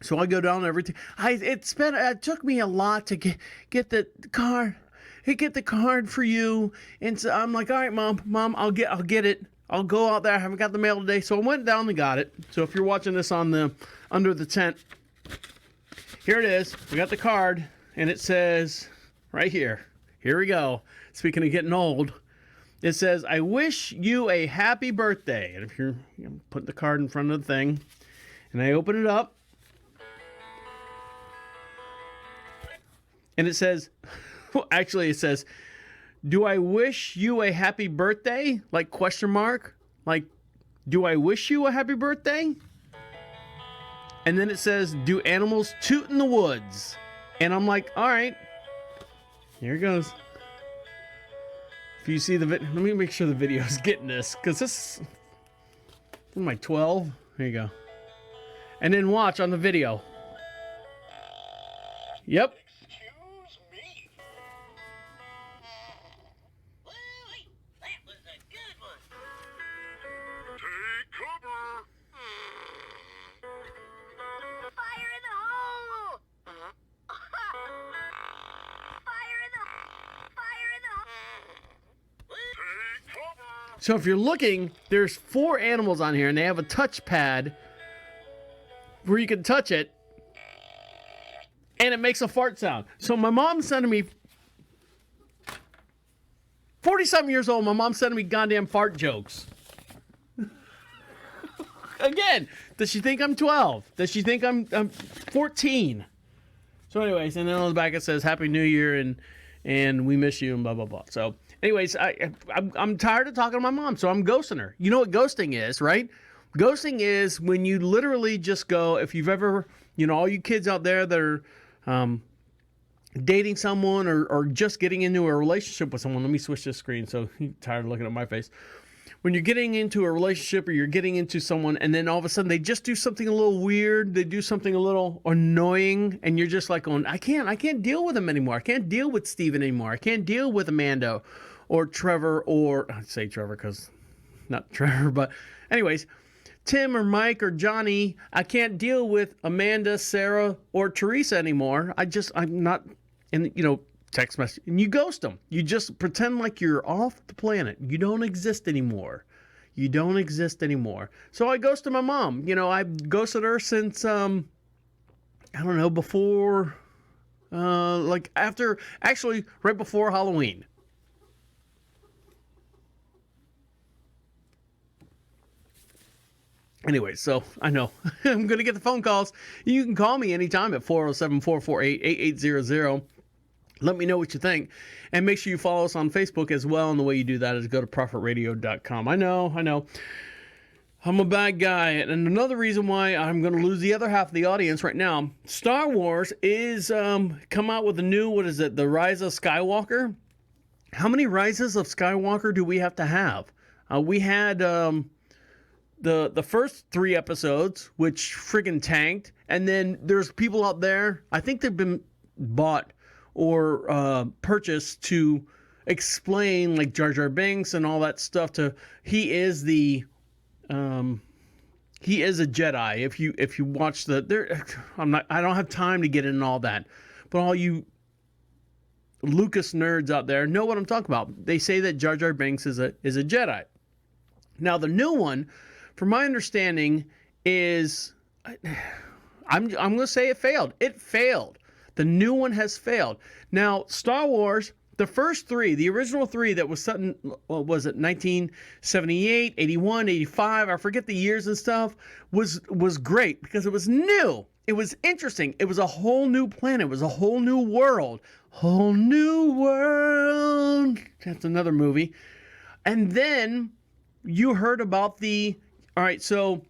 So I go down every day. It took me a lot to get the card. Get the card for you. And so I'm like, all right, Mom, I'll get it. I'll go out there. I haven't got the mail today, so I went down and got it. So if you're watching this on the under the tent, here it is. We got the card, and it says right here. Here we go. Speaking of getting old, it says, "I wish you a happy birthday." And if you're putting the card in front of the thing, and I open it up, and it says, well, actually it says, "Do I wish you a happy birthday?" Like question mark. Like, do I wish you a happy birthday? And then it says, "Do animals toot in the woods?" And I'm like, all right, here it goes. If you see the video, let me make sure the video is getting this, because this, what am I, 12? There you go. And then watch on the video. Yep. Excuse me. Well, that was a good one. Take cover. Fire in the hole! Fire in the Take cover. So if you're looking, there's 4 animals on here, and they have a touchpad where you can touch it, and it makes a fart sound. So my mom's sending me 40-something years old. My mom's sending me goddamn fart jokes. Again, does she think I'm 12? Does she think I'm 14? So anyways, and then on the back it says Happy New Year and we miss you and blah blah blah. So anyways, I'm tired of talking to my mom, so I'm ghosting her. You know what ghosting is, right? Ghosting is when you literally just go, if you've ever, all you kids out there that are dating someone or just getting into a relationship with someone. Let me switch this screen so you're tired of looking at my face. When you're getting into a relationship or you're getting into someone and then all of a sudden they just do something a little weird, they do something a little annoying, and you're just like going, I can't deal with them anymore. I can't deal with Steven anymore. I can't deal with Amanda or Trevor, or I'd say Trevor because not Trevor, but anyways, Tim or Mike or Johnny. I can't deal with Amanda, Sarah, or Teresa anymore. I'm not, and text message, and you ghost them. You just pretend like you're off the planet. You don't exist anymore. You don't exist anymore. So I ghosted my mom. I've ghosted her since, I don't know, before, right before Halloween. Anyway, so I know I'm going to get the phone calls. You can call me anytime at 407-448-8800. Let me know what you think. And make sure you follow us on Facebook as well. And the way you do that is go to profitradio.com. I know. I'm a bad guy. And another reason why I'm going to lose the other half of the audience right now, Star Wars is come out with a new, what is it, The Rise of Skywalker? How many Rises of Skywalker do we have to have? We had the first 3 episodes, which friggin' tanked. And then there's people out there, I think they've been bought or purchased to explain like Jar Jar Binks and all that stuff. He is a Jedi. If you watch I don't have time to get into all that, but all you Lucus nerds out there know what I'm talking about. They say that Jar Jar Binks is a Jedi. Now the new one, from my understanding, is I'm going to say it failed. It failed. The new one has failed. Now, Star Wars, the first 3, the original 3 that was something, what was it, 1978, 81, 85, I forget the years and stuff, was great because it was new. It was interesting. It was a whole new planet. It was a whole new world. Whole new world. That's another movie. And then you heard about all right, so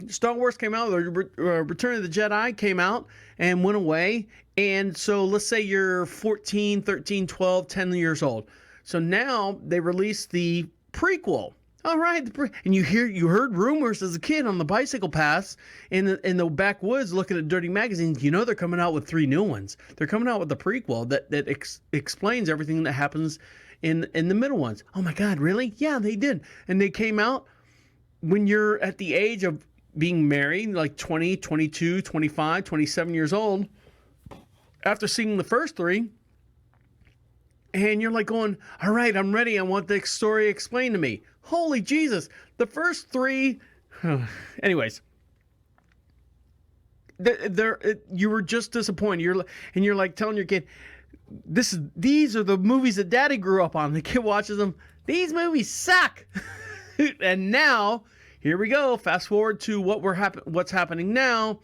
Star Wars came out, Return of the Jedi came out and went away. And so let's say you're 14, 13, 12, 10 years old. So now they released the prequel. All right, and you heard rumors as a kid on the bicycle paths in the backwoods looking at dirty magazines. They're coming out with 3 new ones. They're coming out with the prequel that explains everything that happens in the middle ones. Oh my God, really? Yeah, they did. And they came out when you're at the age of being married, like 20, 22, 25, 27 years old. After seeing the first 3, and you're like going, all right, I'm ready. I want the story explained to me. Holy Jesus. The first three, anyways, you were just disappointed. You're like telling your kid, these are the movies that Daddy grew up on. The kid watches them. These movies suck. And now, here we go. Fast forward to what's happening now,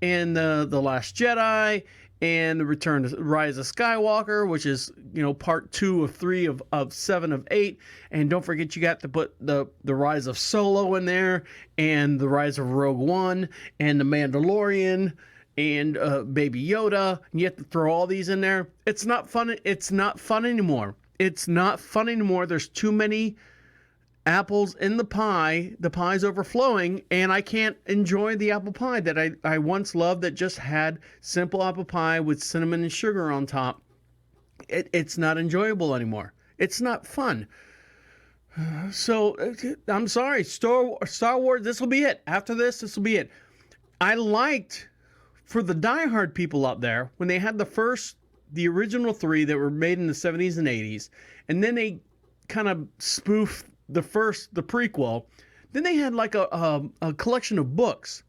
and the Last Jedi, and the Rise of Skywalker, which is part 2 of 3 of 7 of 8. And don't forget, you got to put the Rise of Solo in there, and the Rise of Rogue One, and the Mandalorian, and Baby Yoda. You have to throw all these in there. It's not fun. It's not fun anymore. It's not fun anymore. There's too many apples in the pie. The pie's overflowing, and I can't enjoy the apple pie that I once loved, that just had simple apple pie with cinnamon and sugar on top. It's not enjoyable anymore. It's not fun. So I'm sorry, Star Wars, this will be it. After this will be it. I liked, for the diehard people out there, when they had the original 3 that were made in the 70s and 80s, and then they kind of spoofed the prequel. Then they had like a collection of books.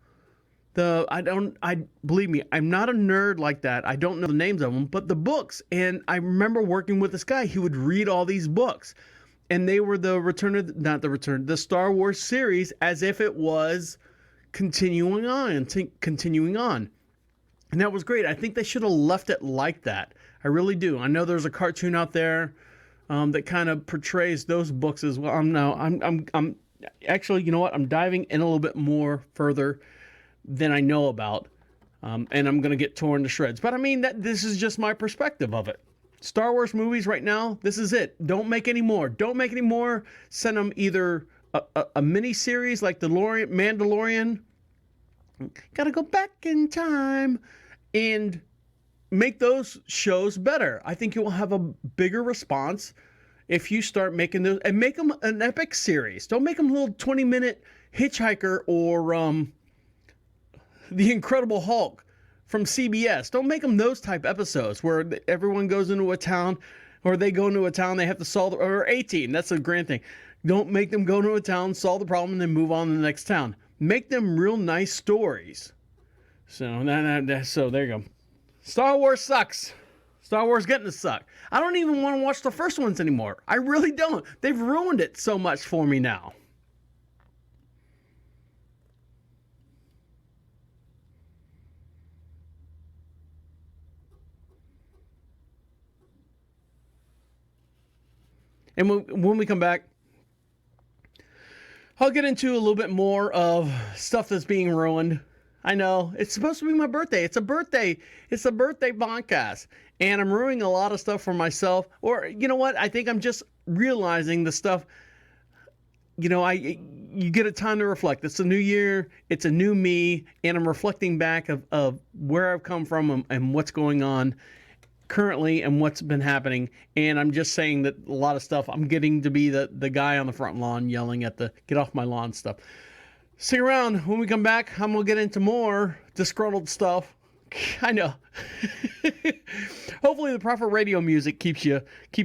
Believe me, I'm not a nerd like that. I don't know the names of them, but the books. And I remember working with this guy. He would read all these books, and they were the Star Wars series, as if it was continuing on. And that was great. I think they should have left it like that. I really do. I know there's a cartoon out there that kind of portrays those books as well. I'm actually, you know what? I'm diving in a little bit more further than I know about, and I'm going to get torn to shreds. But I mean, this is just my perspective of it. Star Wars movies right now, this is it. Don't make any more. Don't make any more. Send them either a mini series like the Mandalorian. Got to go back in time and make those shows better. I think you will have a bigger response if you start making those, and make them an epic series. Don't make them a little 20-minute Hitchhiker or The Incredible Hulk from CBS. Don't make them those type episodes where everyone goes into a town, or they go into a town, they have to solve, or A-Team. That's a grand thing. Don't make them go into a town, solve the problem, and then move on to the next town. Make them real nice stories. So there you go. Star Wars sucks. Star Wars getting to suck. I don't even want to watch the first ones anymore. I really don't. They've ruined it so much for me now. And when we come back, I'll get into a little bit more of stuff that's being ruined. I know, it's supposed to be my birthday. It's a birthday podcast. And I'm ruining a lot of stuff for myself. Or, you know what? I think I'm just realizing the stuff, you get a time to reflect. It's a new year. It's a new me. And I'm reflecting back of where I've come from and what's going on currently and what's been happening. And I'm just saying that a lot of stuff, I'm getting to be the guy on the front lawn yelling at the get off my lawn stuff. Stick around. When we come back, I'm going to get into more disgruntled stuff. I know. Hopefully the proper radio music keeps you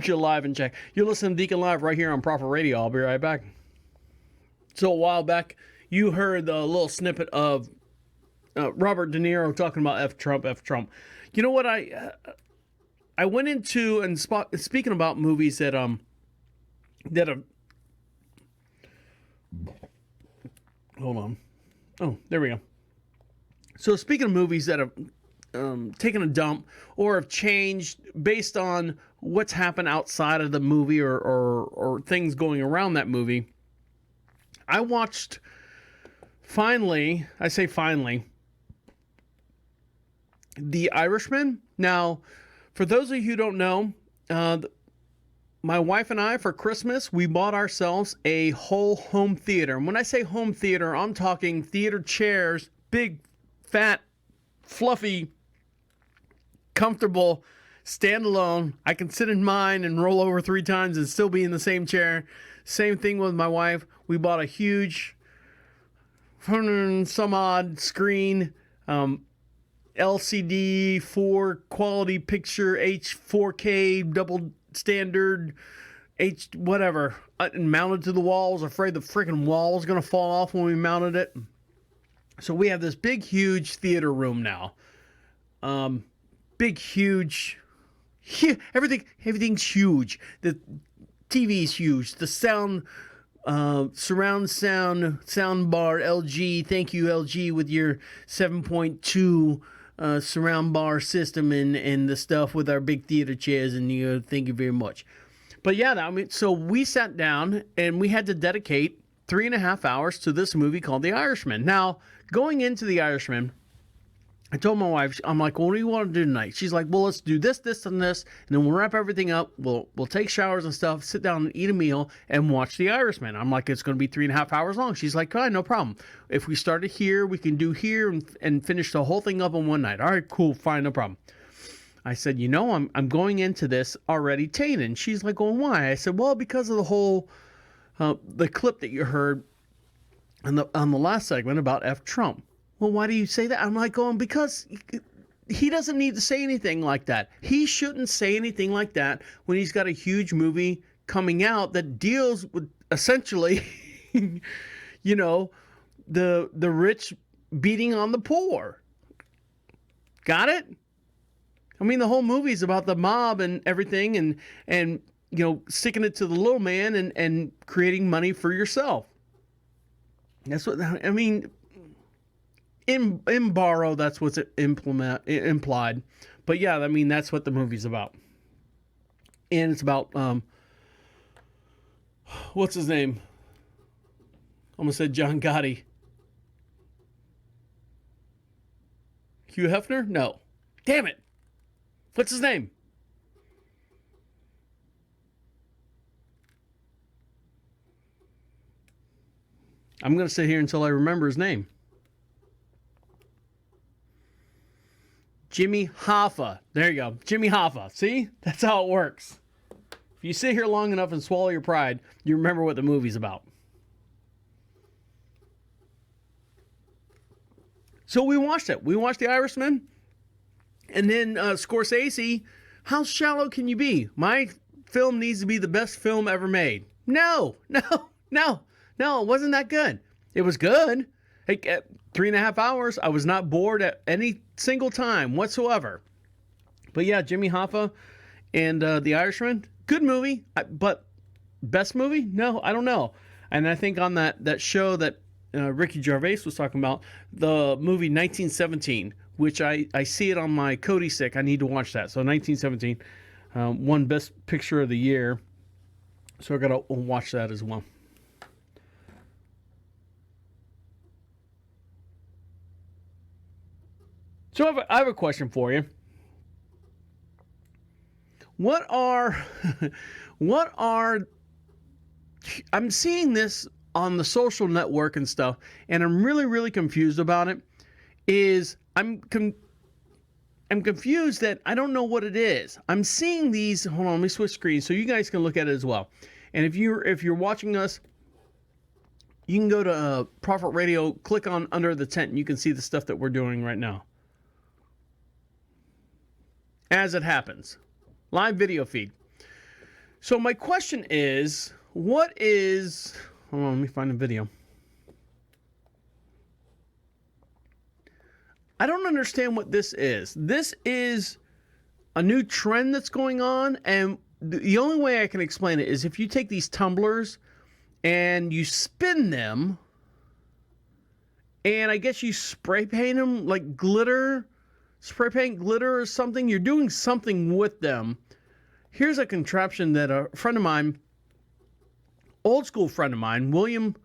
alive and check. You're listening to Deacon Live right here on Proper Radio. I'll be right back. So a while back, you heard the little snippet of Robert De Niro talking about F Trump. You know what? I went into, and speaking about movies that have, hold on. Oh, there we go. So speaking of movies that have taken a dump or have changed based on what's happened outside of the movie or things going around that movie, I watched finally, The Irishman. Now, for those of you who don't know, my wife and I, for Christmas, we bought ourselves a whole home theater. And when I say home theater, I'm talking theater chairs, big, fat, fluffy, comfortable, standalone. I can sit in mine and roll over 3 times and still be in the same chair. Same thing with my wife. We bought a huge 100-some-odd screen, LCD 4 quality picture, 4K double standard whatever, and mounted to the wall. I was afraid the freaking wall was going to fall off when we mounted it. So we have this big, huge theater room now. Big, huge, everything's huge. The TV's huge. The sound, surround sound bar, LG. Thank you, LG, with your 7.2 surround bar system and the stuff with our big theater chairs. And thank you very much. But yeah, I mean, so we sat down and we had to dedicate 3.5 hours to this movie called The Irishman. Now, going into The Irishman, I told my wife, I'm like, well, what do you want to do tonight? She's like, well, let's do this, this, and this, and then we'll wrap everything up. We'll take showers and stuff, sit down and eat a meal, and watch The Irishman. I'm like, it's going to be 3.5 hours long. She's like, all right, no problem. If we started here, we can do here and finish the whole thing up in one night. All right, cool, fine, no problem. I said, I'm going into this already tainted. She's like, well, why? I said, well, because of the whole, the clip that you heard on the last segment about F. Trump. Well, why do you say that? I'm like, going, because he doesn't need to say anything like that. He shouldn't say anything like that when he's got a huge movie coming out that deals with essentially, the rich beating on the poor. Got it? I mean, the whole movie's about the mob and everything and sticking it to the little man and creating money for yourself. That's what, I mean, in Borrow, that's what's implied. But yeah, I mean, that's what the movie's about. And it's about, what's his name? Almost said John Gotti. Hugh Hefner? No. Damn it. What's his name? I'm going to sit here until I remember his name. Jimmy Hoffa. There you go. Jimmy Hoffa. See? That's how it works. If you sit here long enough and swallow your pride, you remember what the movie's about. So we watched it. We watched The Irishman. And then Scorsese, how shallow can you be? My film needs to be the best film ever made. No, it wasn't that good. It was good. At 3.5 hours, I was not bored at any single time whatsoever. But yeah, Jimmy Hoffa and The Irishman, good movie, but best movie? No, I don't know. And I think on that show that Ricky Gervais was talking about, the movie 1917, which I see it on my Kodi stick. I need to watch that. So 1917 won Best Picture of the Year. So I got to watch that as well. So I have a question for you. What are I'm seeing this on the social network and stuff, and I'm really, really confused about it. I'm confused that I don't know what it is. I'm seeing these. Hold on, let me switch screens so you guys can look at it as well. And if you're watching us, you can go to Prophet Radio, click on Under the Tent, and you can see the stuff that we're doing right now. As it happens, live video feed. So my question is, hold on, let me find a video. I don't understand what this is. This is a new trend that's going on, and the only way I can explain it is if you take these tumblers and you spin them, and I guess you spray paint them like glitter, spray paint glitter or something. You're doing something with them. Here's a contraption that a friend of mine, old school friend of mine, William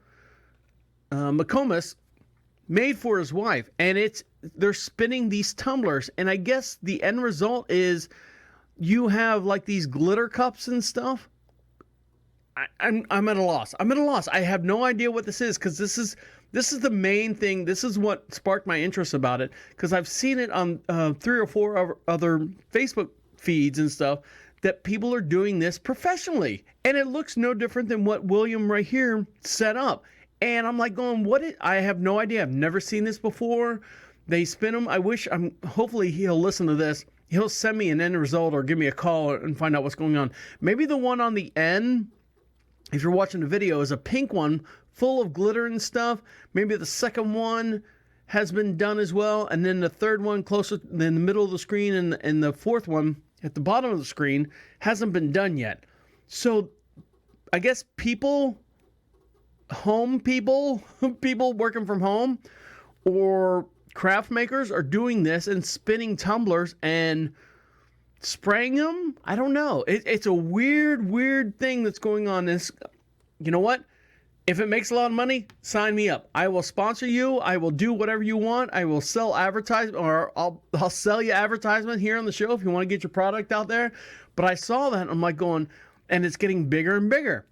McComas, made for his wife, and they're spinning these tumblers, and I guess the end result is you have like these glitter cups and stuff. I'm at a loss. I have no idea what this is, because this is the main thing. This is what sparked my interest about it, because I've seen it on 3 or 4 other Facebook feeds and stuff that people are doing this professionally, and it looks no different than what William right here set up. And I'm like going, I have no idea. I've never seen this before. They spin them. Hopefully he'll listen to this he'll send me an end result or give me a call and find out what's going on. Maybe the one on the end, if you're watching the video, is a pink one full of glitter and stuff. Maybe the second one has been done as well. And then the third one closer in the middle of the screen and the fourth one at the bottom of the screen hasn't been done yet. So I guess people working from home or craft makers are doing this and spinning tumblers and spraying them. I don't know. It's a weird thing that's going on. This, you know what? If it makes a lot of money, sign me up. I will sponsor you. I will do whatever you want. I will sell advertisement, or I'll sell you advertisement here on the show if you want to get your product out there. But I saw that and I'm like going, and it's getting bigger and bigger.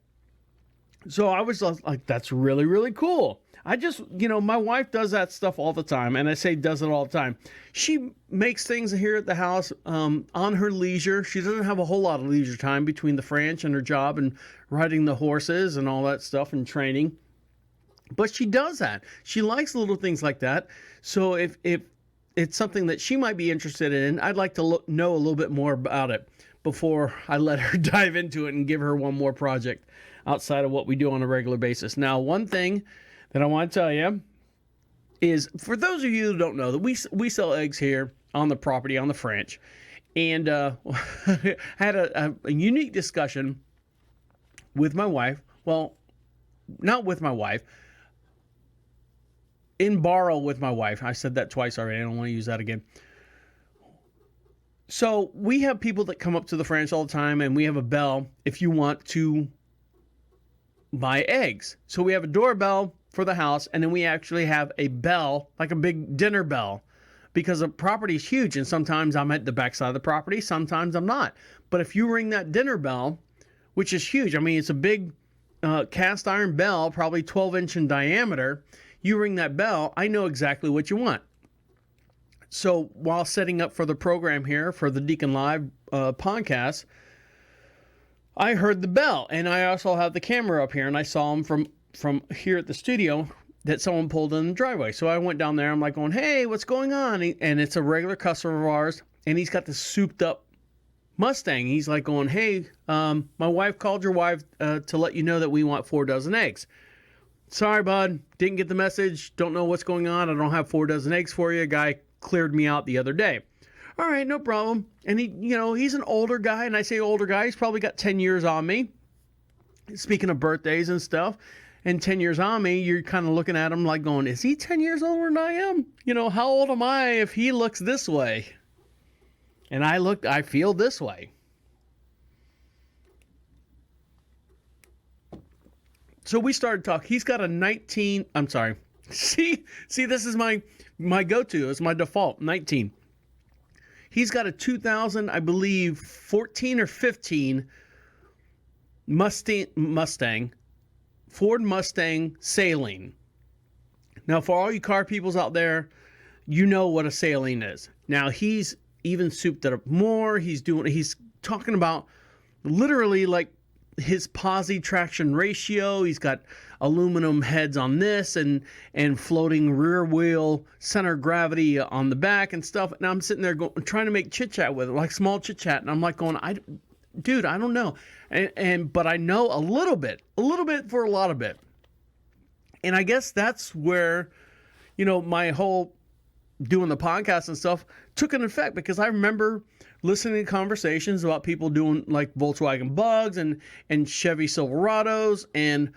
So I was like, that's really, really cool. I just, my wife does that stuff all the time. And I say does it all the time. She makes things here at the house on her leisure. She doesn't have a whole lot of leisure time between the ranch and her job and riding the horses and all that stuff and training. But she does that. She likes little things like that. So if it's something that she might be interested in, I'd like to know a little bit more about it before I let her dive into it and give her one more project outside of what we do on a regular basis. Now, one thing that I want to tell you is, for those of you who don't know, that we sell eggs here on the property, on the French, and had a unique discussion with my wife. Well, not with my wife. In borrow with my wife. I said that twice already. I don't want to use that again. So we have people that come up to the French all the time, and we have a bell if you want to buy eggs. So we have a doorbell for the house, and then we actually have a bell, like a big dinner bell, because the property is huge, and sometimes I'm at the backside of the property, sometimes I'm not. But if you ring that dinner bell, which is huge, I mean, it's a big cast iron bell, probably 12-inch in diameter, you ring that bell, I know exactly what you want. So while setting up for the program here for the DeaconLive podcast, I heard the bell, and I also have the camera up here, and I saw him from here at the studio that someone pulled in the driveway. So I went down there. I'm like going, hey, what's going on? And it's a regular customer of ours, and he's got this souped up Mustang. He's like going, hey, my wife called your wife to let you know that we want 4 dozen eggs. Sorry, bud, didn't get the message. Don't know what's going on. I don't have 4 dozen eggs for you. A guy cleared me out the other day. All right, no problem. And he's an older guy, and I say older guy, he's probably got 10 years on me. Speaking of birthdays and stuff, and 10 years on me, you're kind of looking at him like going, is he 10 years older than I am? How old am I if he looks this way? And I feel this way. So we started talking. He's got a 19, I'm sorry. See, this is my go-to. It's my default, 19. He's got a 2000, I believe, 14 or 15 Mustang, Ford Mustang Saline. Now, for all you car peoples out there, you know what a Saline is. Now, he's even souped it up more. He's talking about literally like his posi traction ratio. He's got aluminum heads on this and floating rear wheel center of gravity on the back and stuff. And I'm sitting there trying to make chit chat with it, like small chit chat. And I'm like going, dude, I don't know. But I know a little bit for a lot of it. And I guess that's where, my whole doing the podcast and stuff took an effect, because I remember listening to conversations about people doing like Volkswagen Bugs and Chevy Silverados and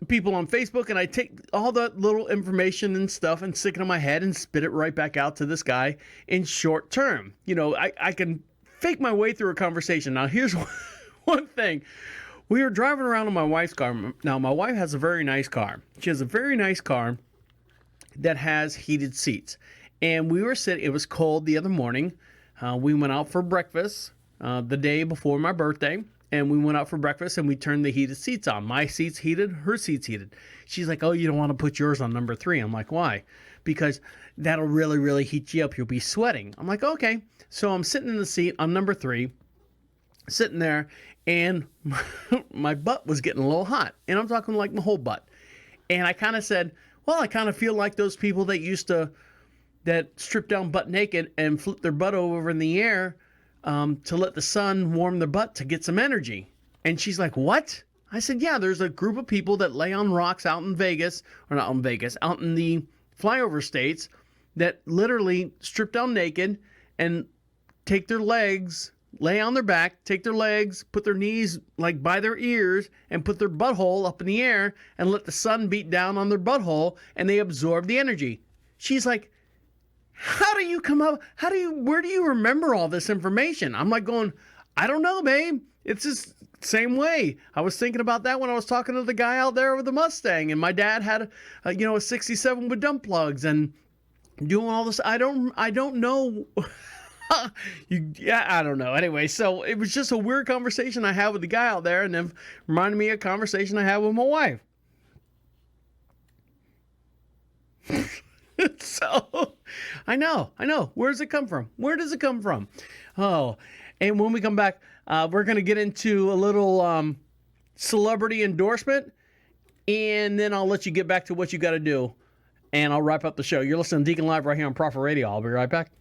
people on Facebook, and I take all that little information and stuff and stick it in my head and spit it right back out to this guy in short term. I can fake my way through a conversation. Now, here's one thing. We were driving around in my wife's car. Now, my wife has a very nice car. She has a very nice car that has heated seats. And we were sitting, it was cold the other morning. We went out for breakfast the day before my birthday. And we went out for breakfast and we turned the heated seats on. My seat's heated, her seat's heated. She's like, oh, you don't want to put yours on number 3. I'm like, why? Because that'll really, really heat you up. You'll be sweating. I'm like, okay. So I'm sitting in the seat on number 3, sitting there, and my butt was getting a little hot. And I'm talking like my whole butt. And I kind of said, well, I kind of feel like those people that used to that strip down butt naked and flip their butt over in the air to let the sun warm their butt to get some energy. And she's like, what? I said, yeah, there's a group of people that lay on rocks out in Vegas, or not in Vegas, out in the flyover states that literally strip down naked and take their legs, lay on their back, take their legs, put their knees like by their ears and put their butthole up in the air and let the sun beat down on their butthole and they absorb the energy. She's like, how do you come up? Where do you remember all this information? I'm like going, I don't know, babe. It's just same way. I was thinking about that when I was talking to the guy out there with the Mustang, and my dad had a 67 with dump plugs and doing all this. I don't know. I don't know. Anyway, so it was just a weird conversation I had with the guy out there, and then reminded me of a conversation I had with my wife. So, I know. Where does it come from? Oh, and when we come back, we're going to get into a little celebrity endorsement, and then I'll let you get back to what you got to do, and I'll wrap up the show. You're listening to Deacon Live right here on Prophet Radio. I'll be right back.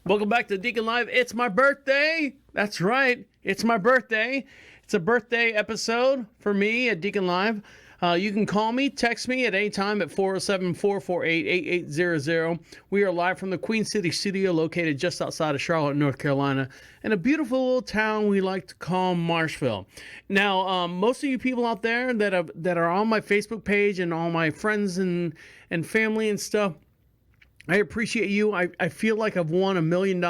Welcome back to Deacon Live. It's my birthday. That's right. It's my birthday. It's a birthday episode for me at Deacon Live. You can call me, text me at any time at 407-448-8800. We are live from the Queen City studio located just outside of Charlotte, North Carolina, in a beautiful little town we like to call Marshville. Now, most of you people out there that are on my Facebook page and all my friends and family and stuff, I appreciate you. I feel like I've won $1 million.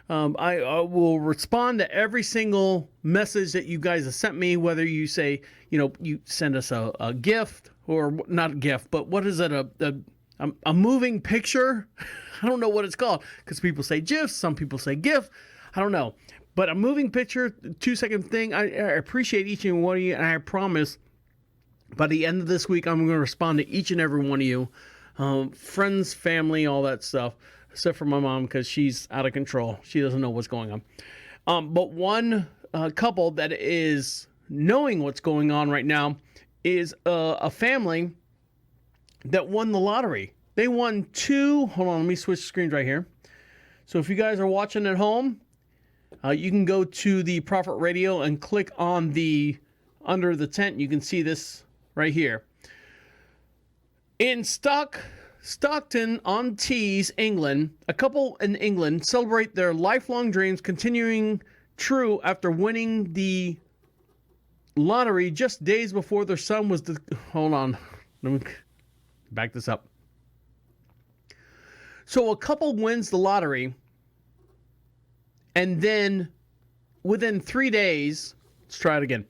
I will respond to every single message that you guys have sent me, whether you say, you send us a gift, or not a gift, but what is it, a moving picture? I don't know what it's called, because people say GIF, some people say GIF. I don't know. But a moving picture, 2-second thing, I appreciate each and one of you, and I promise by the end of this week, I'm going to respond to each and every one of you. Friends, family, all that stuff, except for my mom, because she's out of control. She doesn't know what's going on. But one couple that is knowing what's going on right now is a family that won the lottery. They won hold on, let me switch screens right here. So if you guys are watching at home, you can go to the Prophet Radio and click on under the tent. You can see this right here. In Stockton-on-Tees, England, a couple in England celebrate their lifelong dreams continuing true after winning the lottery just days before their son was... Hold on. Let me back this up. So a couple wins the lottery, and then within 3 days... Let's try it again.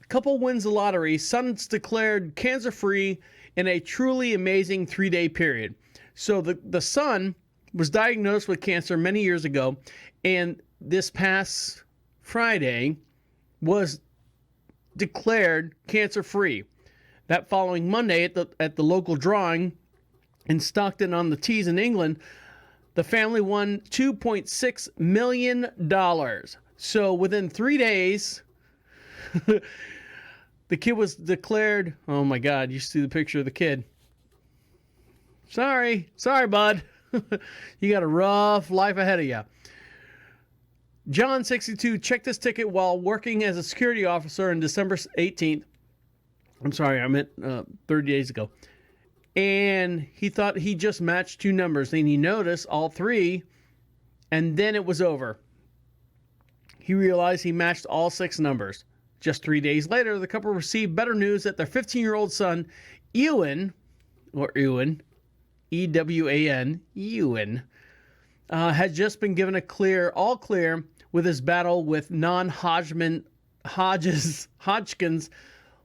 A couple wins the lottery, son's declared cancer-free in a truly amazing 3-day period. So the son was diagnosed with cancer many years ago, and this past Friday was declared cancer-free. That following Monday at the local drawing in Stockton-on-Tees in England, the family won $2.6 million. So within 3 days, the kid was declared, oh my God, you see the picture of the kid. Sorry, bud. You got a rough life ahead of you. John, 62, checked his ticket while working as a security officer on December 18th. I'm sorry, I meant 30 days ago. And he thought he just matched 2 numbers. Then he noticed all 3, and then it was over. He realized he matched all 6 numbers. Just 3 days later, the couple received better news that their 15-year-old son, Ewan, E-W-A-N, Ewan, had just been given all clear with his battle with non-Hodgkin's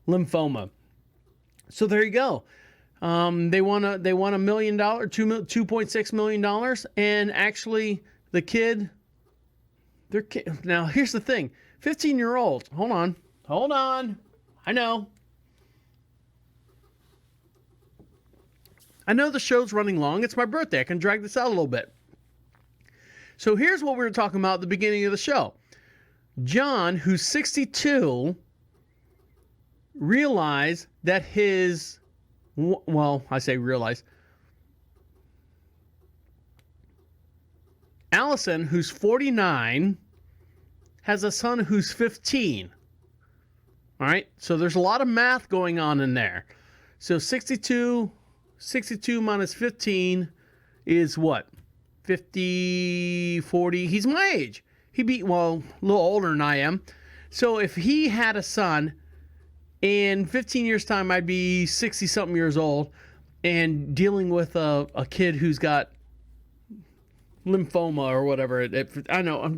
lymphoma. So there you go. They won $1 million, $2.6 million, and actually the kid. Now here's the thing: 15-year-old. Hold on. I know the show's running long. It's my birthday. I can drag this out a little bit. So here's what we were talking about at the beginning of the show. John, who's 62, realized that I say realize. Allison, who's 49, has a son who's 15. All right, so there's a lot of math going on in there. So 62 minus 15 is what? 50, 40. He's my age. A little older than I am. So if he had a son, in 15 years' time, I'd be 60-something years old and dealing with a kid who's got lymphoma or whatever. I know.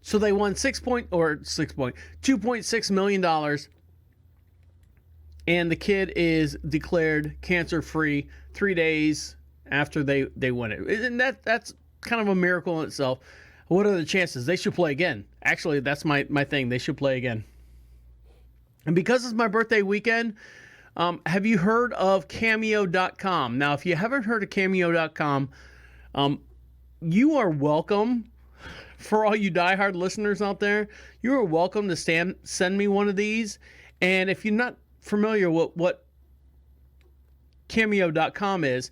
So they won $2.6 million, and the kid is declared cancer-free 3 days after they win it. And that's kind of a miracle in itself. What are the chances? They should play again. Actually, that's my thing. They should play again. And because it's my birthday weekend, have you heard of Cameo.com? Now, if you haven't heard of Cameo.com, you are welcome. For all you diehard listeners out there, you are welcome to send me one of these. And if you're not familiar with what Cameo.com is,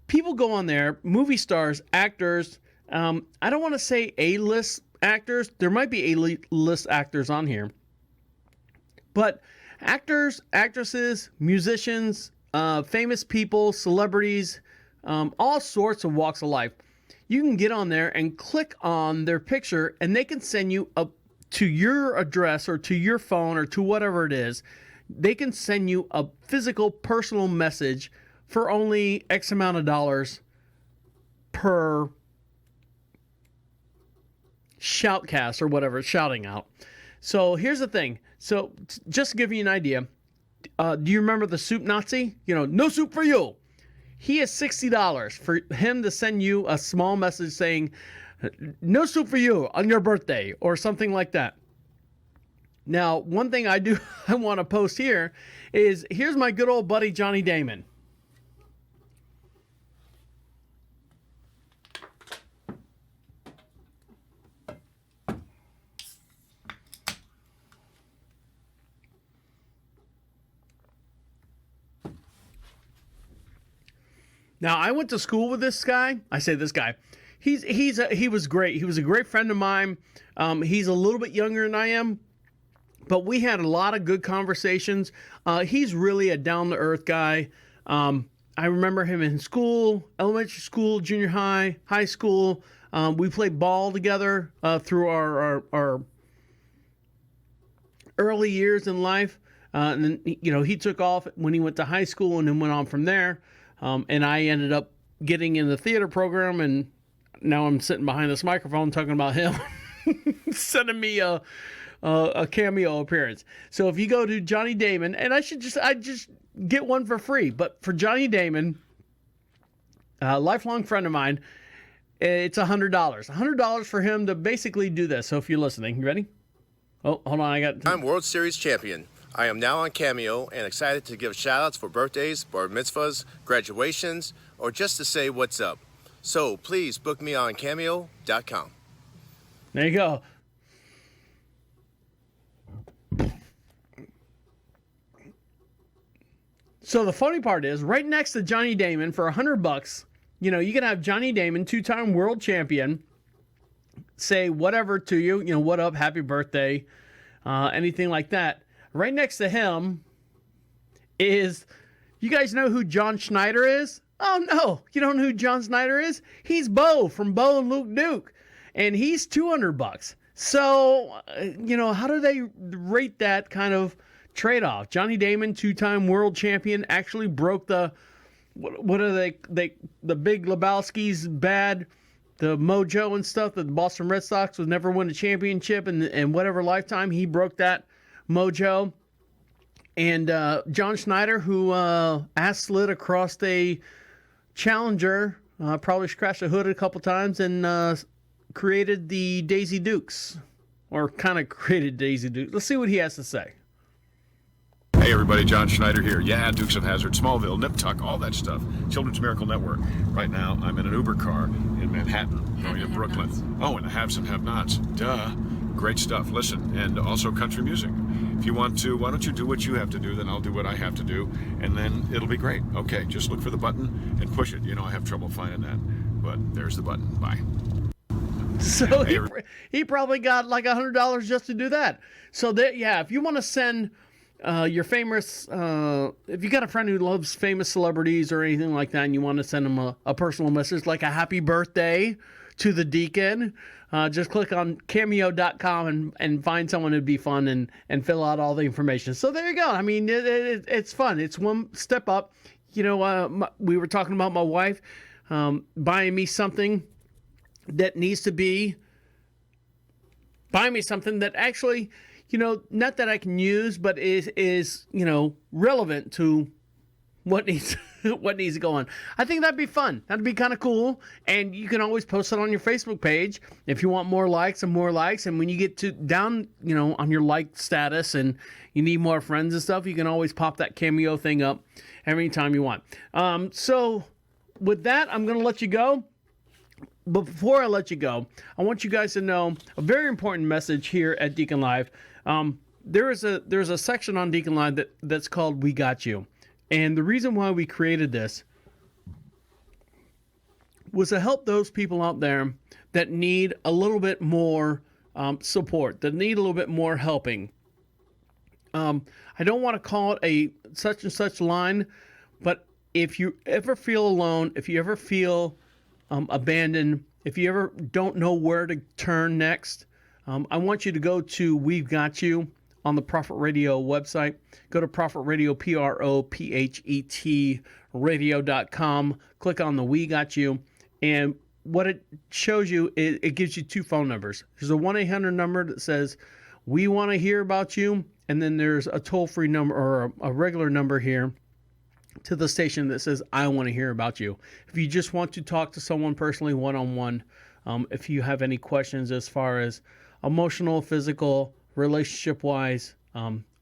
people go on there, movie stars, actors. I don't want to say A-list actors. There might be A-list actors on here. But actors, actresses, musicians, famous people, celebrities, all sorts of walks of life. You can get on there and click on their picture, and they can send you up to your address or to your phone or to whatever it is. They can send you a physical, personal message for only X amount of dollars per shoutcast or whatever, shouting out. So here's the thing. So just to give you an idea, do you remember the soup Nazi? No soup for you. He is $60 for him to send you a small message saying, no soup for you on your birthday or something like that. Now, one thing I want to post here is, here's my good old buddy Johnny Damon. Now, I went to school with this guy. I say this guy. He was great. He was a great friend of mine. He's a little bit younger than I am, but we had a lot of good conversations. He's really a down-to-earth guy. I remember him in school, elementary school, junior high, high school. We played ball together through our early years in life. And then, he took off when he went to high school and then went on from there. And I ended up getting in the theater program, and now I'm sitting behind this microphone talking about him sending me a cameo appearance. So if you go to Johnny Damon, and I just get one for free, but for Johnny Damon, a lifelong friend of mine, it's $100. $100 for him to basically do this. So if you're listening, you ready? Oh, hold on. I'm World Series champion. I am now on Cameo and excited to give shout-outs for birthdays, bar mitzvahs, graduations, or just to say what's up. So please book me on Cameo.com. There you go. So the funny part is, right next to Johnny Damon for $100, you can have Johnny Damon, two-time world champion, say whatever to you, what up, happy birthday, anything like that. Right next to him is, you guys know who John Schneider is? Oh, no. You don't know who John Schneider is? He's Bo from Bo and Luke Duke. And he's $200. So, how do they rate that kind of trade-off? Johnny Damon, two-time world champion, actually broke the, what are they the big Lebowski's bad, the mojo and stuff that the Boston Red Sox would never win a championship in whatever lifetime. He broke that mojo. And John Schneider, who ass slid across a Challenger, probably scratched the hood a couple times, and created the Daisy Dukes, or kind of created Daisy Dukes. Let's see what he has to say. Hey everybody, John Schneider here. Yeah, Dukes of Hazzard, Smallville, Nip Tuck, all that stuff. Children's Miracle Network. Right now, I'm in an Uber car in Manhattan, going to Brooklyn. Oh, and the haves and have-nots. Duh. Great stuff. Listen, and also country music. If you want to, why don't you do what you have to do, then I'll do what I have to do, and then it'll be great. Okay, just look for the button and push it. You know I have trouble finding that, but there's the button. Bye. So he probably got like $100 just to do that. So that, yeah, if you want to send your famous, if you got a friend who loves famous celebrities or anything like that, and you want to send them a personal message like a happy birthday to the Deacon, just click on cameo.com and find someone who'd be fun and fill out all the information. So there you go. I mean, it's fun. It's one step up. You know, we were talking about my wife buying me something that needs to be, buy me something that actually, you know, not that I can use, but is you know, relevant to what needs to go on. I think that'd be fun. That'd be kind of cool. And you can always post it on your Facebook page if you want more likes and more likes. And when you get to down, you know, on your like status and you need more friends and stuff, you can always pop that Cameo thing up every time you want. So with that, I'm going to let you go. But before I let you go, I want you guys to know a very important message here at DeaconLive. There's a section on DeaconLive that's called We Got You. And the reason why we created this was to help those people out there that need a little bit more support, that need a little bit more helping. I don't want to call it a such and such line, but if you ever feel alone, if you ever feel abandoned, if you ever don't know where to turn next, I want you to go to We've Got You on the Prophet Radio website. Go to Prophet Radio, PROPHET radio.com. Click on the We Got You. And what it shows you, it gives you two phone numbers. There's a 1-800 number that says, we want to hear about you. And then there's a toll-free number or a regular number here to the station that says, I want to hear about you. If you just want to talk to someone personally, one-on-one, if you have any questions as far as emotional, physical, relationship-wise,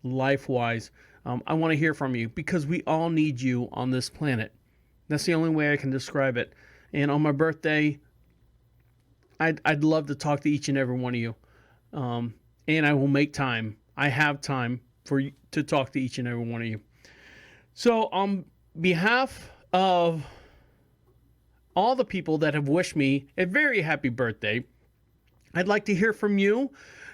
life-wise, I want to hear from you because we all need you on this planet. That's the only way I can describe it. And on my birthday, I'd love to talk to each and every one of you. And I will make time. I have time for you to talk to each and every one of you. So on behalf of all the people that have wished me a very happy birthday, I'd like to hear from you.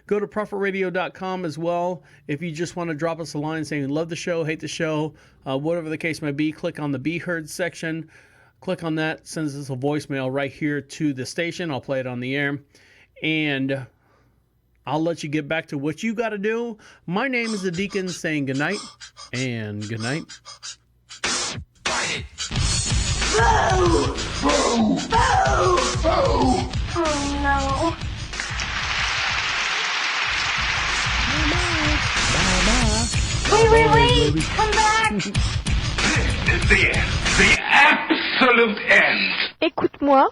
Go to prophetradio.com as well. If you just want to drop us a line saying love the show, hate the show, whatever the case may be, click on the Be Heard section. Click on that, sends us a voicemail right here to the station. I'll play it on the air. And I'll let you get back to what you got to do. My name is the Deacon saying goodnight and goodnight. Boo! Boo! Boo! Boo! Oh no. Wait! Come back! This is the end. The absolute end. Écoute-moi.